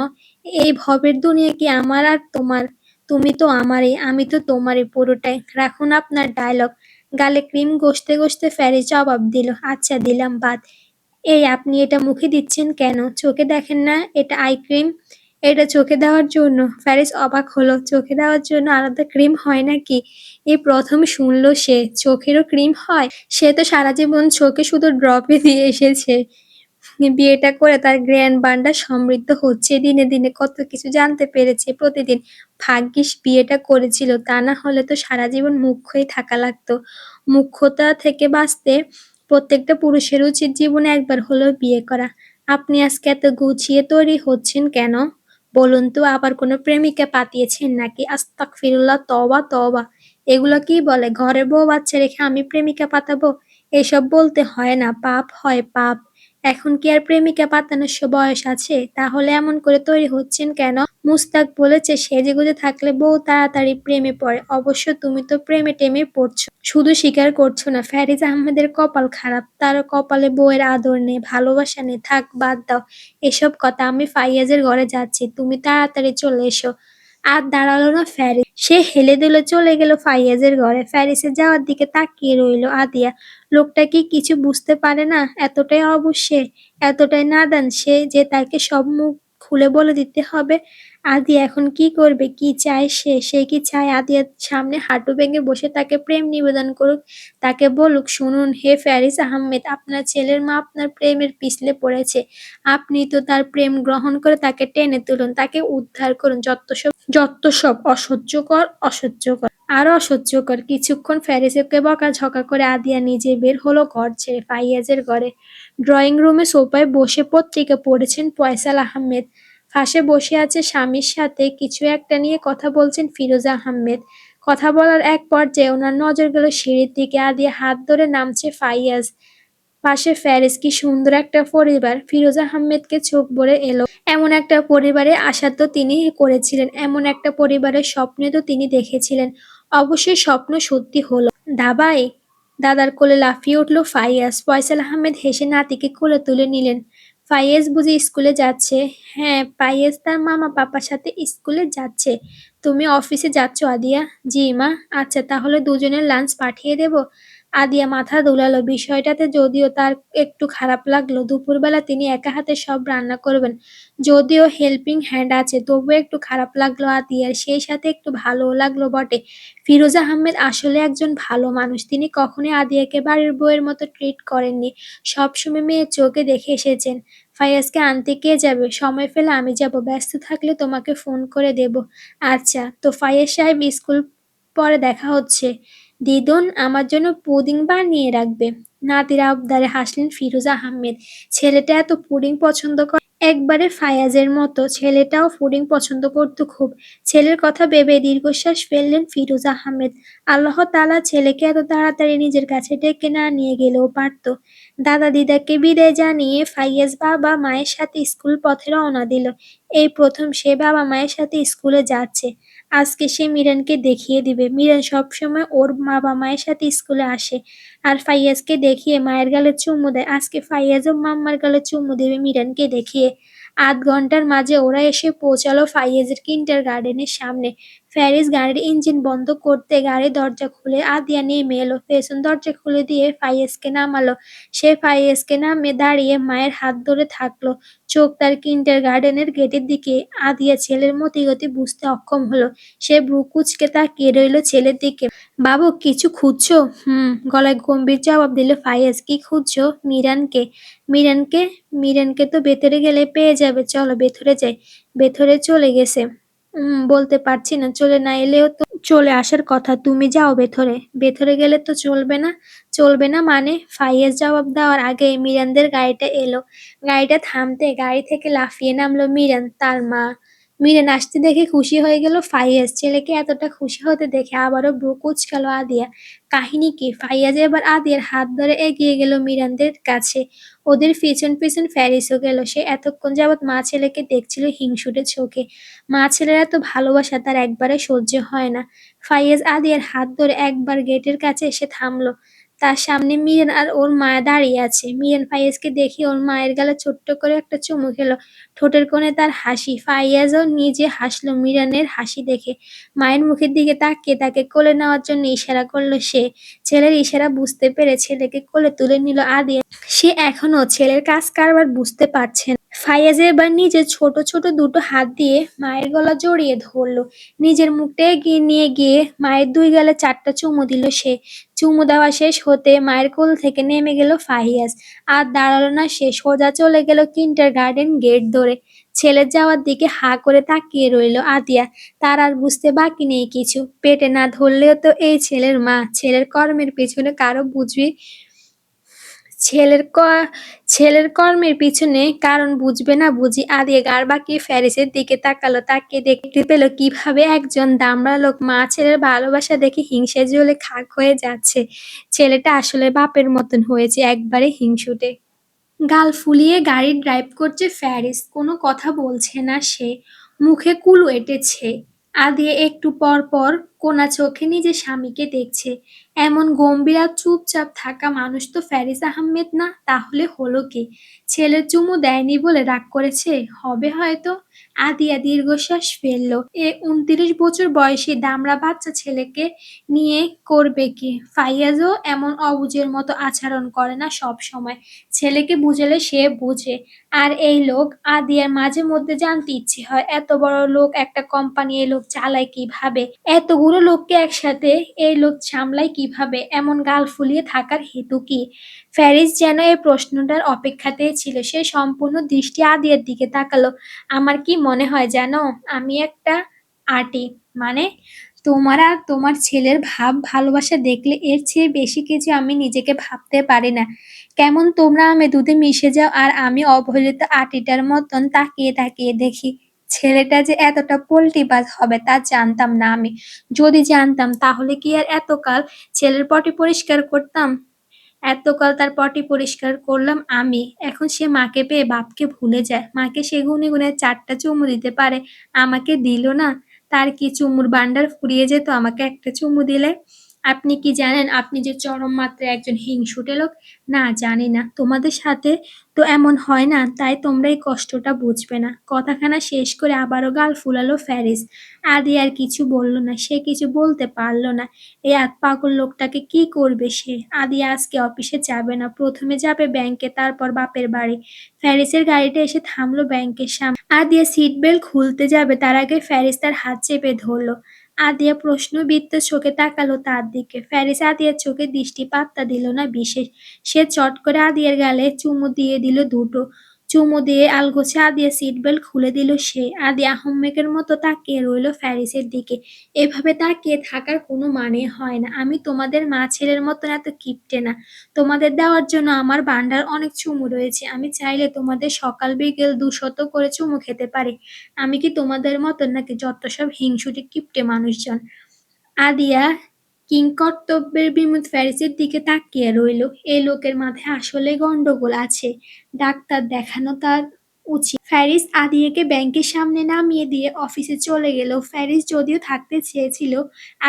এই ভবের দুনিয়া কি আমার আর তোমার? তুমি তো আমারই, আমি তো তোমারই পুরোটাই। রাখুন আপনার ডায়লগ। গালে ক্রিম ঘষতে ঘষতে ফ্যারিস জবাব দিল, আচ্ছা দিলাম, বাদ। এই আপনি এটা মুখে দিচ্ছেন কেন? চোখে দেখেন না এটা আই ক্রিম? এটা চোখে দেওয়ার জন্য? ফ্যারিস অবাক হলো। চোখে দেওয়ার জন্য আলাদা ক্রিম হয় নাকি? এই প্রথম শুনলো সে চোখেরও ক্রিম হয়। সে তো সারা জীবন চোখে শুধু ড্রপই দিয়ে এসেছে। বিয়েটা করে তার গ্র্যান্ড বান্ডা সমৃদ্ধ হচ্ছে দিনে দিনে, কত কিছু জানতে পেরেছে প্রতিদিন। ভাগ্যিস বিয়েটা করেছিল, তা না হলে তো সারা জীবন মুখ্যই থাকা লাগতো। মুখ্যতা থেকে বাঁচতে প্রত্যেকটা পুরুষের উচিত জীবনে একবার হলেও বিয়ে করা। আপনি আজকে এত গুছিয়ে তৈরি হচ্ছেন কেন? বলুন তো, আবার কোনো প্রেমিকা পাতিয়েছেন নাকি? আস্তাগফিরুল্লাহ, তওবা তওবা। এগুলো কি বলে? ঘরে বউ বাচ্চা রেখে আমি প্রেমিকা পাতাবো? এসব বলতে হয় না, পাপ হয়, পাপ। এখন কি আর প্রেমিকা পাতানোর বয়স আছে? তাহলে এমন করে তৈরি হচ্ছেন কেন? মুস্তাক বলেছে সেজেগুজে থাকলে বউ তাড়াতাড়ি প্রেমে পড়ে। অবশ্য তুমি তো প্রেমে টেমে পড়ছো, শুধু স্বীকার করছো না। ফ্যারিজ আহমেদের কপাল খারাপ, তার কপালে বউয়ের আদর নেই, ভালোবাসা নেই। থাক, বাদ দাও এসব কথা। আমি ফাইয়াজের ঘরে যাচ্ছি, তুমি তাড়াতাড়ি চলে এসো। আর দাঁড়ালো না ফ্যারিস, সে হেলে দুলে চলে গেল ফাইয়াজের ঘরে। ফ্যারিসের যাওয়ার দিকে তাকিয়ে রইল আদিয়া। লোকটা কি কিছু বুঝতে পারে না? এতটাই অবুঝ সে, এতটাই নাদান সে যে তাকে সব মুখ খুলে বলে দিতে হবে। আদিয়া এখন কি করবে? কি চায় সে? সে কি চায় আদিয়ার সামনে হাঁটু ভেঙে বসে তাকে প্রেম নিবেদন করুক, তাকে বলুক, শুনুন হে ফ্যারিস আহমেদ, আপনার ছেলের মা আপনার প্রেমের পিছলে পড়েছে, আপনি তো তার প্রেম গ্রহণ করে তাকে টেনে তুলুন, তাকে উদ্ধার করুন। যত সব অসহ্যকর আরো অসহ্যকর। কিছুক্ষণ ফ্যারিসকে বকাঝকা করে আদিয়া নিজে বের হলো ঘর ছেড়ে ফাইয়াজের ঘরে। ড্রয়িং রুমে সোফায় বসে পত্রিকা পড়েছেন ফয়সাল আহমেদ। পাশে বসে আছে স্বামীর সাথে কিছু একটা নিয়ে কথা বলছেন ফিরোজা আহমেদ। কথা বলার এক পর্যায়ে ওনার নজর গেল সিঁড়ির দিকে। আদিয়া হাত ধরে নামছে ফাইয়াজ, পাশে ফ্যারিস। কি সুন্দর একটা পরিবার! ফিরোজা আহমেদকে চোখ ভরে এলো। এমন একটা পরিবারে আশা তো তিনি করেছিলেন, এমন একটা পরিবারের স্বপ্নে তো তিনি দেখেছিলেন। অবশ্যই স্বপ্ন সত্যি হলো। দাবাই, দাদার কোলে লাফিয়ে উঠল ফাইয়াজ। ফয়সাল আহমেদ হেসে নাতিকে কোলে তুলে নিলেন। ফাইয়াজ বুঝি স্কুলে যাচ্ছে? হ্যাঁ, ফাইয়াজ তার মামা পাপার সাথে স্কুলে যাচ্ছে। তুমি অফিসে যাচ্ছ আদিয়া? জি মা। আচ্ছা, তাহলে দুজনের লাঞ্চ পাঠিয়ে দেব? আদিয়া মাথা দুলালো। বিষয়টাতে যদিও তার একটু খারাপ লাগলো। দুপুরবেলা তিনি একা হাতে সব রান্না করবেন, যদিও হেল্পিং হ্যান্ড আছে, তবুও একটু খারাপ লাগলো আদিয়ার। সেই সাথে একটু ভালোও লাগলো বটে। ফিরোজা আহমেদ আসলে একজন ভালো মানুষ। তিনি কখনোই আদিয়াকে বাড়ির বউয়ের মতো ট্রিট করেননি, সবসময় মেয়ের চোখে দেখে এসেছেন। ফাইয়াজকে আনতে কে যাবে? সময় পেলে আমি যাব, ব্যস্ত থাকলে তোমাকে ফোন করে দেব। আচ্ছা, তো ফাইয়াজ সাহেব, স্কুল পরে দেখা হচ্ছে। দিদুন আমার জন্য পুডিং বানিয়ে রাখবে। নাতির আবদারে হাসলেন ফিরোজা আহমেদ। ছেলেটা এত পুডিং পছন্দ করে, একবারে ফায়াজের মতো। ছেলেটাও পুডিং পছন্দ করত খুব। ছেলের কথা ভেবে দীর্ঘশ্বাস ফেললেন ফিরোজা আহমেদ। আল্লাহ তাআলা ছেলেকে এত তাড়াতাড়ি নিজের কাছে ডেকে না নিয়ে গেলেও পারত। দাদা দিদাকে বিদায় জানিয়ে ফাইয়াজ বাবা মায়ের সাথে স্কুল পথে রওনা দিল। এই প্রথম সে বাবা মায়ের সাথে স্কুলে যাচ্ছে। আজকে সে মিরানকে দেখিয়ে দিবে। মিরান সবসময় ওর বাবা মায়ের সাথে স্কুলে আসে আর ফাইয়াজকে দেখিয়ে মায়ের গালে চুমু দেয়। আজকে ফাইয়াজও মাম্মার গালে চুমু দেবে মিরানকে দেখিয়ে। আধ ঘন্টার মাঝে ওরা এসে পৌঁছালো ফাইয়াজের কিন্ডার গার্ডেনের সামনে। ফ্যারিস গাড়ির ইঞ্জিন বন্ধ করতে গাড়ির দরজা খুলে আদিয়া নেমে এলো। পেছন দরজা খুলে দিয়ে ফাইয়াজকে নামালো। সে ফাইয়াজকে নামে দাঁড়িয়ে মায়ের হাত ধরে থাকলো। চোখ তার কিন্ডার গার্ডেনের গেটের দিকে। আদিয়া ছেলের মতিগতি বুঝতে অক্ষম হলো। সে ভ্রু কুঁচকে তাকিয়ে রইল ছেলের দিকে। বাবু, কিছু খুঁজছো? গলায় গম্ভীর জবাব দিল ফাইয়াজ। কি খুঁজছো? মিরানকে। মিরানকে? মিরানকে তো ভেতরে গেলে পেয়ে যাবে, চলো ভেতরে যাই। ভেতরে চলে গেছে? বলতে পারছি না, চলে না এলেও তো চলে আসার কথা। তুমি যাও ভেতরে। ভেতরে গেলে তো চলবে না? চলবে না মানে? ফাইয়াজ জবাব দেওয়ার আগে মিরানদের গাড়িটা এলো। গাড়িটা থামতে গাড়ি থেকে লাফিয়ে নামলো মিরান, তার মা। মিরান আসতে দেখে খুশি হয়ে গেল ফাইয়াজ। ছেলেকে এতটা খুশি হতে দেখে আবারও ভ্রু কুঁচকাল আদিয়া। কাহিনী কি? ফাইয়াজ এবার আদিয়ার হাত ধরে এগিয়ে গেল মিরানদের কাছে। ওদের পিছন পিছন ফ্যারিসও গেল। সে এতক্ষণ যাবৎ মা ছেলেকে দেখছিল হিংসুটে চোখে। মা ছেলের এত ভালোবাসা তার একবারে সহ্য হয় না। ফাইয়াজ আদিয়ার হাত ধরে একবার গেটের কাছে এসে থামলো। তার সামনে মিরান আর ওর মা দাঁড়িয়ে আছে। মিরান ফাইয়াজকে দেখে ওর মায়ের গালে ছোট্ট করে একটা চুমু খেলো। ঠোঁটের কোণে তার হাসি। ফাইয়াজও নিজে হাসলো মিরানের হাসি দেখে। মায়ের মুখের দিকে তাকিয়ে তাকে কোলে নেওয়ার জন্য ইশারা করলো সে। ছেলের ইশারা বুঝতে পেরে ছেলেকে কোলে তুলে নিল আদিয়া। সে এখনো ছেলের কাজ কারবার বুঝতে পারছে না। ফাইয়াজ এবার নিজের ছোট ছোট দুটো হাত দিয়ে মায়ের গলা জড়িয়ে ধরলো। নিজের মুখটা এগিয়ে নিয়ে গিয়ে মায়ের দুই গালে 4টা চুমু দিল সে। চুমু দেওয়া শেষ হতে মায়ের কোল থেকে নেমে গেল ফাইয়াজ। আর দাঁড়ালো না সে, সোজা চলে গেল কিন্ডার গার্ডেন গেট ধরে। ছেলের যাওয়ার দিকে হা করে তাকিয়ে রইল আদিয়া। তার আর বুঝতে বাকি নেই কিছু। পেটে না ধরলেও তো এই ছেলের মা। ছেলের কর্মের পেছনে কারো বুঝবি ছেলের ক ছেলের কর্মের পিছনে কারণ বুঝবে না বুঝি? আদিয়া গাড় বাঁকিয়ে ফ্যারিসের দিকে তাকালো। তাকিয়ে দেখতে পেল কিভাবে একজন দামড়া লোক মা ছেলের ভালোবাসা দেখে হিংসায় জ্বলে খাক হয়ে যাচ্ছে। ছেলেটা আসলে বাপের মতন হয়েছে, একবারে হিংসুটে। গাল ফুলিয়ে গাড়ি ড্রাইভ করছে ফ্যারিস, কোনো কথা বলছে না সে, মুখে কুলু এঁটেছে। আদিয়া একটু পর পর কোনা চোখে নিজের স্বামীকে দেখছে। এমন গম্ভীর আর চুপচাপ থাকা মানুষ তো ফ্যারিস আহমেদ না, তাহলে হলো কি? ছেলের চুমু দেয়নি বলে রাগ করেছে, হবে হয়তো। আদিয়া দীর্ঘশ্বাস ফেললো। এ 29 বছর বয়সী দামড়া বাচ্চা ছেলেকে নিয়ে করবে কি? ফাইয়াজও এমন অবুঝের মতো আচরণ করে না সব সময়। ছেলেকে বুঝালে সে বুঝে। আর এই লোক, আদিয়ার মাঝে মধ্যে জানতে ইচ্ছে হয়, এত বড় লোক একটা কোম্পানি এই লোক চালায় কিভাবে? এতগুলো লোককে একসাথে এই লোক সামলায় কিভাবে? এমন গাল ফুলিয়ে থাকার হেতু কি? ফ্যারিস যেন এই প্রশ্নটার অপেক্ষাতেই ছিল। সে সম্পূর্ণ দৃষ্টি আদিয়ার দিকে তাকালো। আমার কি মনে হয় জানো? আমি একটা আর্টি। মানে? তোমার আর তোমার ছেলের ভাব ভালোবাসা দেখলে এর চেয়ে বেশি কিছু আমি নিজেকে ভাবতে পারি না। কেমন তোমরা আমে দুধে মিশে যাও আর আমি অবহেলিত আটিটার মতন তাকিয়ে তাকিয়ে দেখি। ছেলেটা যে এতটা পোল্টিবাজ হবে তা জানতাম না আমি। যদি জানতাম তাহলে কি আর এতকাল ছেলের পটি পরিষ্কার করতাম? এতকাল তার পটি পরিষ্কার করলাম আমি। এখন সে মাকে পেয়ে বাপকে ভুলে যায়। মাকে সে গুনে গুনে 4টা চুমু দিতে পারে, আমাকে দিল না। তার কি চুমুর ভান্ডার ফুরিয়ে যেত আমাকে একটা চুমু দিলে? আপনি কি জানেন আপনি যে চরম মাত্রায় একজন হিংসুটে লোক? না, জানি না। তোমাদের সাথে তো এমন হয় না, তাই তোমরা এই কষ্টটা বুঝবে না। কথাখানা শেষ করে আবারও গাল ফুলালো ফ্যারিস। আদি আর কিছু বলল না, সে কিছু বলতে পারল না। এই পাগল লোকটাকে কি করবে সে? আদি আজকে অফিসে যাবে না, প্রথমে যাবে ব্যাংকে, তারপর বাপের বাড়ি। ফ্যারিসের গাড়িটা এসে থামলো ব্যাংকের সামনে। আদিয়া সিট বেল্ট খুলতে যাবে, তার আগে ফ্যারিস তার হাত চেপে ধরলো। আদিয়া প্রশ্নবিদ্ধ চোখে তাকালো তার দিকে। ফ্যারিস আদিয়ার চোখে দৃষ্টি পাত্তা দিল না বিশেষ। সে চট করে আদিয়ার গালে চুমু দিয়ে দিল দুটো। চুমু দিয়ে আলগোছে আদিয়া সিট বেল্ট খুলে দিল সে। আদিয়া আহম্মেকের মতো তাকিয়ে রইল ফ্যারিসের দিকে। এভাবে তাকিয়ে থাকার কোনো মানে হয় না। আমি তোমাদের মা ছেলের মতন এত কিপটে না। তোমাদের দেওয়ার জন্য আমার ভান্ডার অনেক চুমু রয়েছে। আমি চাইলে তোমাদের সকাল বিকেল 200 করে চুমু খেতে পারি। আমি কি তোমাদের মতন নাকি যত সব হিংসুটে কিপটে মানুষজন? আদিয়া কিংকর্তব্যের বিমুখ ফ্যারিসের দিকে তাকিয়ে রইল। এই লোকের মাথায় আসলে গন্ডগোল আছে। ডাক্তার দেখানো তার উচিত। ফ্যারিস আদিয়াকে ব্যাংকের সামনে নামিয়ে দিয়ে অফিসে চলে গেল। ফ্যারিস যদিও থাকতে চেয়েছিল,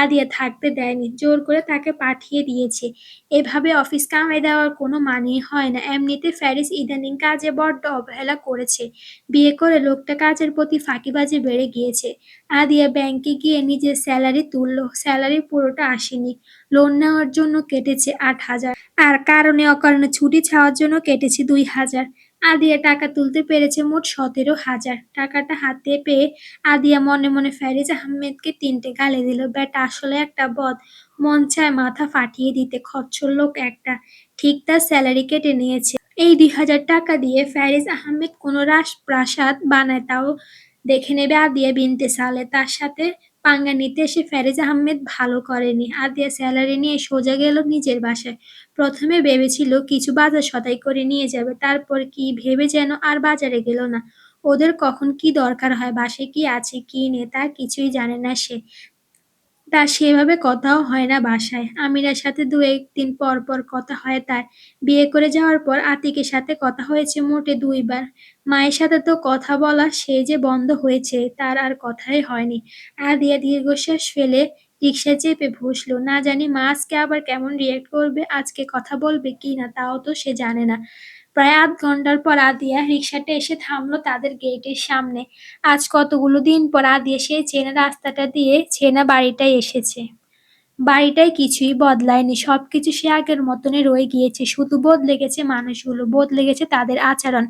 আদিয়া থাকতে দেয়নি। জোর করে তাকে পাঠিয়ে দিয়েছে। এভাবে অফিস কামাই দেওয়ার কোনো মানেই হয় না। এমনিতে ফ্যারিস ইদানিং কাজে বড্ড অবহেলা করেছে। বিয়ে করে লোকটা কাজের প্রতি ফাঁকিবাজি বেড়ে গিয়েছে। আদিয়া ব্যাংকে গিয়ে নিজের স্যালারি তুলল। স্যালারি পুরোটা আসেনি। লোন নেওয়ার জন্য কেটেছে 8,000, আর কারণে অকারণে ছুটি ছাওয়ার জন্য কেটেছে 2,000। আদিয়া টাকা তুলতে পেরেছে মোট 17,000। টাকাটা হাতে পেয়ে আদিয়া মনে মনে ফ্যারিস আহমেদকে 3টে গালি দিল। ব্যাটা আসলে একটা বদ, মন চায় মাথা ফাটিয়ে দিতে। খচ্চর লোক একটা। ঠিক তার স্যালারি কেটে নিয়েছে। এই 2,000 টাকা দিয়ে ফ্যারিস আহমেদ কোনো রাজপ্রাসাদ বানায়, তাও দেখে নেবে আদিয়া বিনতে সালে। তার সাথে পাঙ্গা নিতে এসে ফ্যারিস আহমেদ ভালো করেনি। আদিয়া স্যালারি নিয়ে সোজা গেল নিজের বাসায়। প্রথমে ভেবেছিল কিছু বাজার সদাই করে নিয়ে যাবে, তারপর কি ভেবে যেন আর বাজারে গেল না। ওদের কখন কি দরকার হয়, বাসায় কি আছে কি নেই তা কিছুই জানে না সে। তার সেভাবে কথাও হয় না বাসায়। আমিরার সাথে 2-1 দিন পর পর কথা হয় তার। বিয়ে করে যাওয়ার পর আতিকের সাথে কথা হয়েছে মোটে 2 বার। মায়ের সাথে তো কথা বলা সেই যে বন্ধ হয়েছে, তার আর কথাই হয়নি। আদিয়া দীর্ঘশ্বাস ফেলে রিকশায় চেপে বসল। না জানি মা আজকে আবার কেমন রিয়েক্ট করবে, আজকে কথা বলবে কি না তাও তো সে জানে না। প্রায় 8 ঘন্টার পর আদিয়া রিকশাটা এসে থামলো তাদের গেটের সামনে। আজ কতগুলো দিন পর আদিয়া সেই চেনা রাস্তাটা দিয়ে চেনা বাড়িটায় এসেছে। বাড়িটায় কিছুই বদলায়নি, সবকিছু সে আগের মতনই রয়ে গিয়েছে। শুধু বদলে গেছে মানুষগুলো, বদলে গেছে তাদের আচরণ।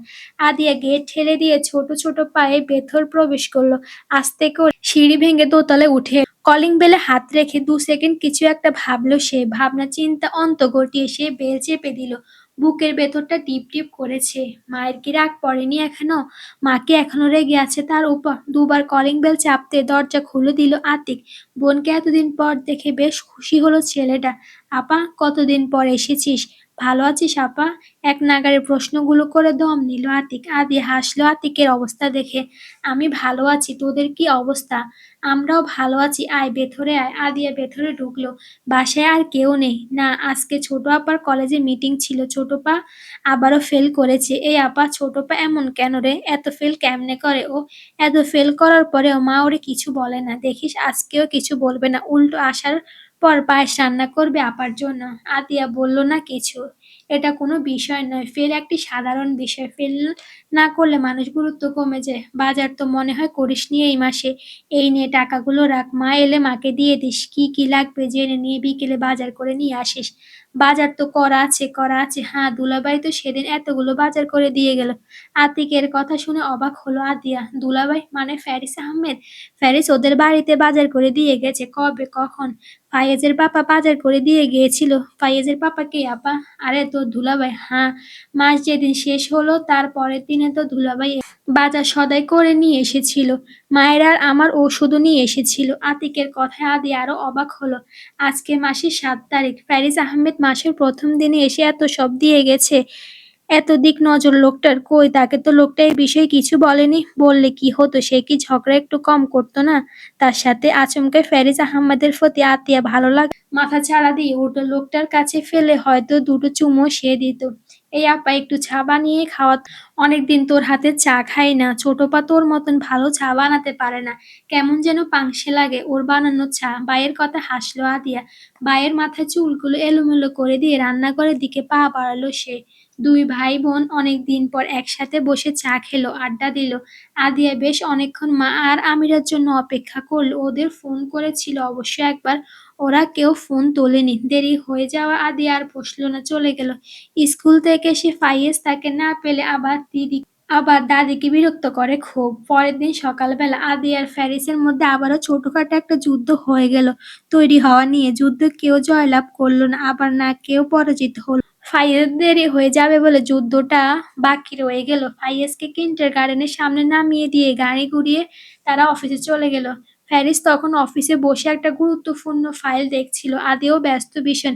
আদিয়া গেট ঠেলে দিয়ে ছোট ছোট পায়ে ভেতর প্রবেশ করলো। আস্তে করে সিঁড়ি ভেঙে দোতলায় উঠে কলিং বেলে হাত রেখে 2 সেকেন্ড কিছু একটা ভাবলো সে। ভাবনা চিন্তা অন্ত ঘটিয়ে সে বেল চেপে দিল। বুকের ভেতরটা টিপ টিপ করেছে। মায়ের কি রাগ পড়েনি এখনো? মা কি এখনো রেগে আছে তার উপর? 2বার কলিং বেল চাপতে দরজা খুলে দিল আতিক। বোনকে এতদিন পর দেখে বেশ খুশি হলো ছেলেটা। আপা, কতদিন পর এসেছিস? ভালো আছিস আপা? এক নাগাড়ে প্রশ্নগুলো করে দম নিল আতিক। আদি হাসলো আতিকের অবস্থা দেখে। আমি ভালো আছি, তোদের কি অবস্থা? আমরাও ভালো আছি, আয় ভেতরে আয়। আদিয়া ভেতরে ঢুকলো। বাসায় আর কেউ নেই? না, আজকে ছোট আপার কলেজে মিটিং ছিল। ছোটপা আবারও ফেল করেছে। এই আপা, ছোটপা এমন কেন রে? এত ফেল কেমনে করে ও? এত ফেল করার পরেও মা ওরে কিছু বলে না। দেখিস আজকেও কিছু বলবে না, উল্টো আসার পর পায়েস রান্না করবে আপার জন্য। আতিয়া বলল না কিছু। এটা কোনো বিষয় নয়, ফেল একটি সাধারণ বিষয়। ফেল না করলে মানুষ গুরুত্ব কমে যায়। বাজার তো মনে হয় করিসনি এই মাসে। এই নে টাকাগুলো রাখ, মা এলে মাকে দিয়ে দিস। কি কি লাগবে জেনে নিয়ে বিকেলে বাজার করে নিয়ে আসিস। বাজার তো করা আছে। হ্যাঁ, দুলাভাই তো সেদিন এতগুলো বাজার করে দিয়ে গেল। আতিকের কথা শুনে অবাক হলো আদিয়া। দুলাভাই মানে ফ্যারিস আহমেদ? ফ্যারিস ওদের বাড়িতে বাজার করে দিয়ে গেছে? কবে, কখন? ফাইয়াজের পাপা বাজার করে দিয়ে গিয়েছিল। ফাইয়াজের পাপা কে আপা? আরে তোর দুলাভাই। হ্যাঁ, মাস যেদিন শেষ হলো তার পরের দিনে তো দুলাভাই বাজার সদাই করে নিয়ে এসেছিল। মায়ের আর আমার ওষুধও নিয়ে এসেছিল। আতিকের কথায় আদি আরো অবাক হলো। আজকে মাসের 7 তারিখ। ফ্যারিস আহমেদ মাসের প্রথম দিনে এসে এত সব দিয়ে গেছে? এত দিক নজর লোকটার, কই তাকে তো লোকটা এই বিষয়ে কিছু বলেনি। বললে কি হতো, সে কি ঝগড়া একটু কম করতো না তার সাথে? আচমকাই ফ্যারিস আহমেদের প্রতি আতিয়া ভালো লাগে মাথা ছাড়া দিয়ে উঠল। লোকটার কাছে ফেলে হয়তো দুটো চুমো সে দিত। এই আপা, একটু চা বানিয়ে খাওয়া। অনেকদিন তোর হাতে চা খাই না। ছোটপা তোর মতন ভালো চা বানাতে পারে না, কেমন যেন পাংশে লাগে ওর বানানো চা। বাইয়ের কথা হাসলো আদিয়া। বাইয়ের মাথায় চুলগুলো এলোমেলো করে দিয়ে রান্নাঘরের দিকে পা বাড়ালো সে। দুই ভাই বোন অনেক দিন পর একসাথে বসে চা খেলো, আড্ডা দিল। আদিয়া বেশ অনেকক্ষণ মা আর আমিরার জন্য অপেক্ষা করল। ওদের ফোন করেছিল অবশ্য একবার, ওরা কেউ ফোন তোলেনি। দেরি হয়ে যাওয়া আদিয়া আর বসল না, চলে গেল। স্কুল থেকে এসে ফাইয়েজ তাকে না পেলে আবার দাদিকে বিরক্ত করে খুব। পরের দিন সকালবেলা আদি আর ফ্যারিসের মধ্যে আবারও ছোটখাটো একটা যুদ্ধ হয়ে গেল তৈরি হওয়া নিয়ে। যুদ্ধ কেউ জয়লাভ করলো না, আবার না কেউ পরাজিত হলো। ফাইয়েজ দেরি হয়ে যাবে বলে যুদ্ধটা বাকি রয়ে গেল। ফাইয়েজকে কিন্ডার গার্ডেনের সামনে নামিয়ে দিয়ে গাড়ি ঘুরিয়ে তারা অফিসে চলে গেল। ফ্যারিস তখন অফিসে বসে একটা গুরুত্বপূর্ণ ফাইল দেখছিল। আদিও ব্যস্ত ভীষণ।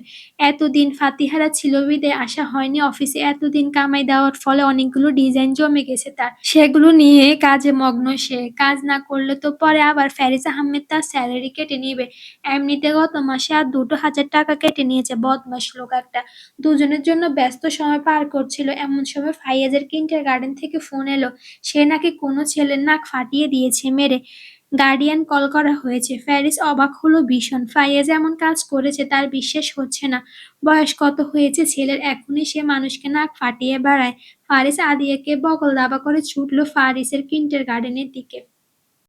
এতদিন ফাতিহারা ছিল বিদে আসা হয়নি অফিসে। এতদিন কামাই দেওয়ার ফলে অনেকগুলো ডিজাইন জমে গেছে তার, সেগুলো নিয়ে কাজে মগ্ন সে। কাজ না করলে তো পরে আবার ফ্যারিস আহমেদ তার স্যালারি কেটে নিবে। এমনিতে গত মাসে আর 2,000 টাকা কেটে নিয়েছে, বদমাস লোক একটা। দুজনের জন্য ব্যস্ত সময় পার করছিল, এমন সময় ফাইয়াজের কিন্ডার গার্ডেন থেকে ফোন এলো। সে নাকি কোনো ছেলের নাক ফাটিয়ে দিয়েছে মেরে। গার্ডিয়ান কল করা হয়েছে। ফ্যারিস অবাক হলো ভীষণ। ফাইয়াজ এমন কাজ করেছে তার বিশ্বাস হচ্ছে না। বয়স কত হয়েছে ছেলের, এখনই সে মানুষকে নাক ফাটিয়ে বেড়ায়। ফারিস আদিয়াকে বগল দাবা করে ছুটল ফারিসের কিন্ডার গার্ডেনের দিকে।